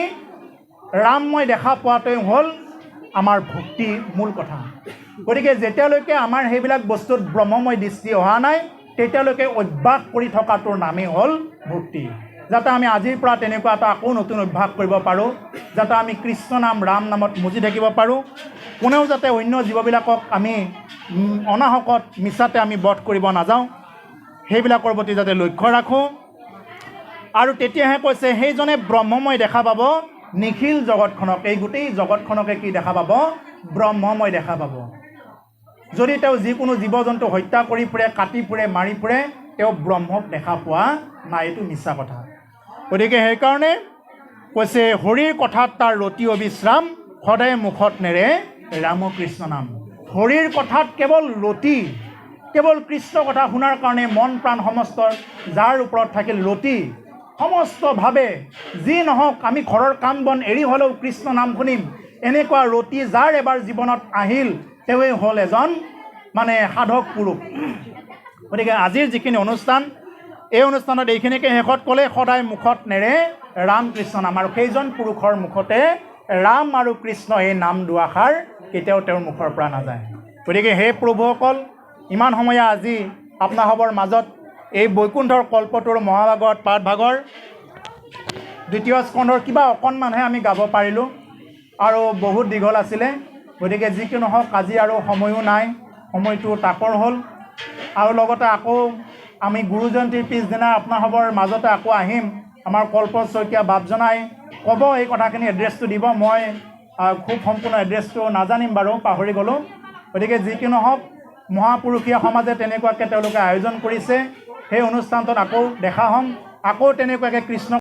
ৰামময় দেখা পোৱাটোৱে হ'ল আমাৰ ভক্তি মূল কথা গতিকে যেতিয়ালৈকে আমাৰ সেইবিলাক বস্তুত ব্ৰহ্মময় দৃষ্টি অহা নাই তেতিয়ালৈকে অভ্যাস কৰি থকাটোৰ নামেই হ'ল ভক্তি যাতে আমি আজিৰ পৰা তেনেকুৱা এটা আকৌ নতুন অভ্যাস কৰিব পাৰোঁ যাতে আমি কৃষ্ণ নাম ৰাম নামত মজি থাকিব পাৰোঁ কোনেও যাতে অন্য জীৱবিলাকক আমি অনাহকত মিছাতে আমি বধ কৰিব নাযাওঁ সেইবিলাকৰ প্ৰতি যাতে লক্ষ্য ৰাখোঁ আৰু তেতিয়াহে কৈছে সেইজনে ব্ৰহ্মময় দেখা পাব নিখিল জগতখনক এই গোটেই জগতখনকে কি দেখা পাব ব্ৰহ্মময় দেখা পাব যদি তেওঁ যিকোনো জীৱ জন্তু হত্যা কৰি ফুৰে কাটি ফুৰে মাৰি ফুৰে তেওঁ ব্ৰহ্মক দেখা পোৱা নাই এইটো মিছা কথা গতিকে সেইকাৰণে কৈছে হৰিৰ কথাত তাৰ ৰতি অবিশ্ৰাম সদায় মুখত নেৰে ৰাম কৃষ্ণ নাম হৰিৰ কথাত কেৱল ৰতি কেৱল কৃষ্ণ কথা শুনাৰ কাৰণে মন প্ৰাণ সমস্ত যাৰ ওপৰত থাকিল ৰতি সমস্তভাৱে যি নহওক আমি ঘৰৰ কাম বন এৰি হ'লেও কৃষ্ণ নাম শুনিম এনেকুৱা ৰতি যাৰ এবাৰ জীৱনত আহিল তেওঁৱেই হ'ল এজন মানে সাধক পুৰুষ। গতিকে আজিৰ যিখিনি অনুষ্ঠান এই অনুষ্ঠানত এইখিনিকে শেষত ক'লে সদায় মুখত নেৰে ৰাম কৃষ্ণ নাম আৰু সেইজন পুৰুষৰ মুখতে ৰাম আৰু কৃষ্ণ এই নাম দুআষাৰ কেতিয়াও তেওঁৰ মুখৰ পৰা নাযায়। গতিকে হে প্ৰভুসকল ইমান সময়ে আজি আপোনাসৱৰ মাজত এই বৈকুণ্ঠৰ কল্পটোৰ মহাভাগৱত পাঠভাগৰ দ্বিতীয় স্কন্ধৰ কিবা অকণমানহে আমি গাব পাৰিলোঁ আৰু বহুত দীঘল আছিলে। গতিকে যি কি নহওক আজি আৰু সময়ো নাই, সময়টো তাকৰ হ'ল আৰু লগতে আকৌ আমি গুৰু জয়ন্তীৰ পিছদিনা আপোনাসৱৰ মাজতে আকৌ আহিম। আমাৰ কল্পত শইকীয়া বাপজনাই ক'ব এই কথাখিনি এড্ৰেছটো দিব, মই খুব সম্পূৰ্ণ এড্ৰেছটো নাজানিম বাৰু, পাহৰি গ'লোঁ। গতিকে যি কি নহওক মহাপুৰুষীয়া সমাজে তেনেকুৱাকৈ তেওঁলোকে আয়োজন কৰিছে, সেই অনুষ্ঠানটোত আকৌ দেখা হ'ম, আকৌ তেনেকুৱাকৈ কৃষ্ণ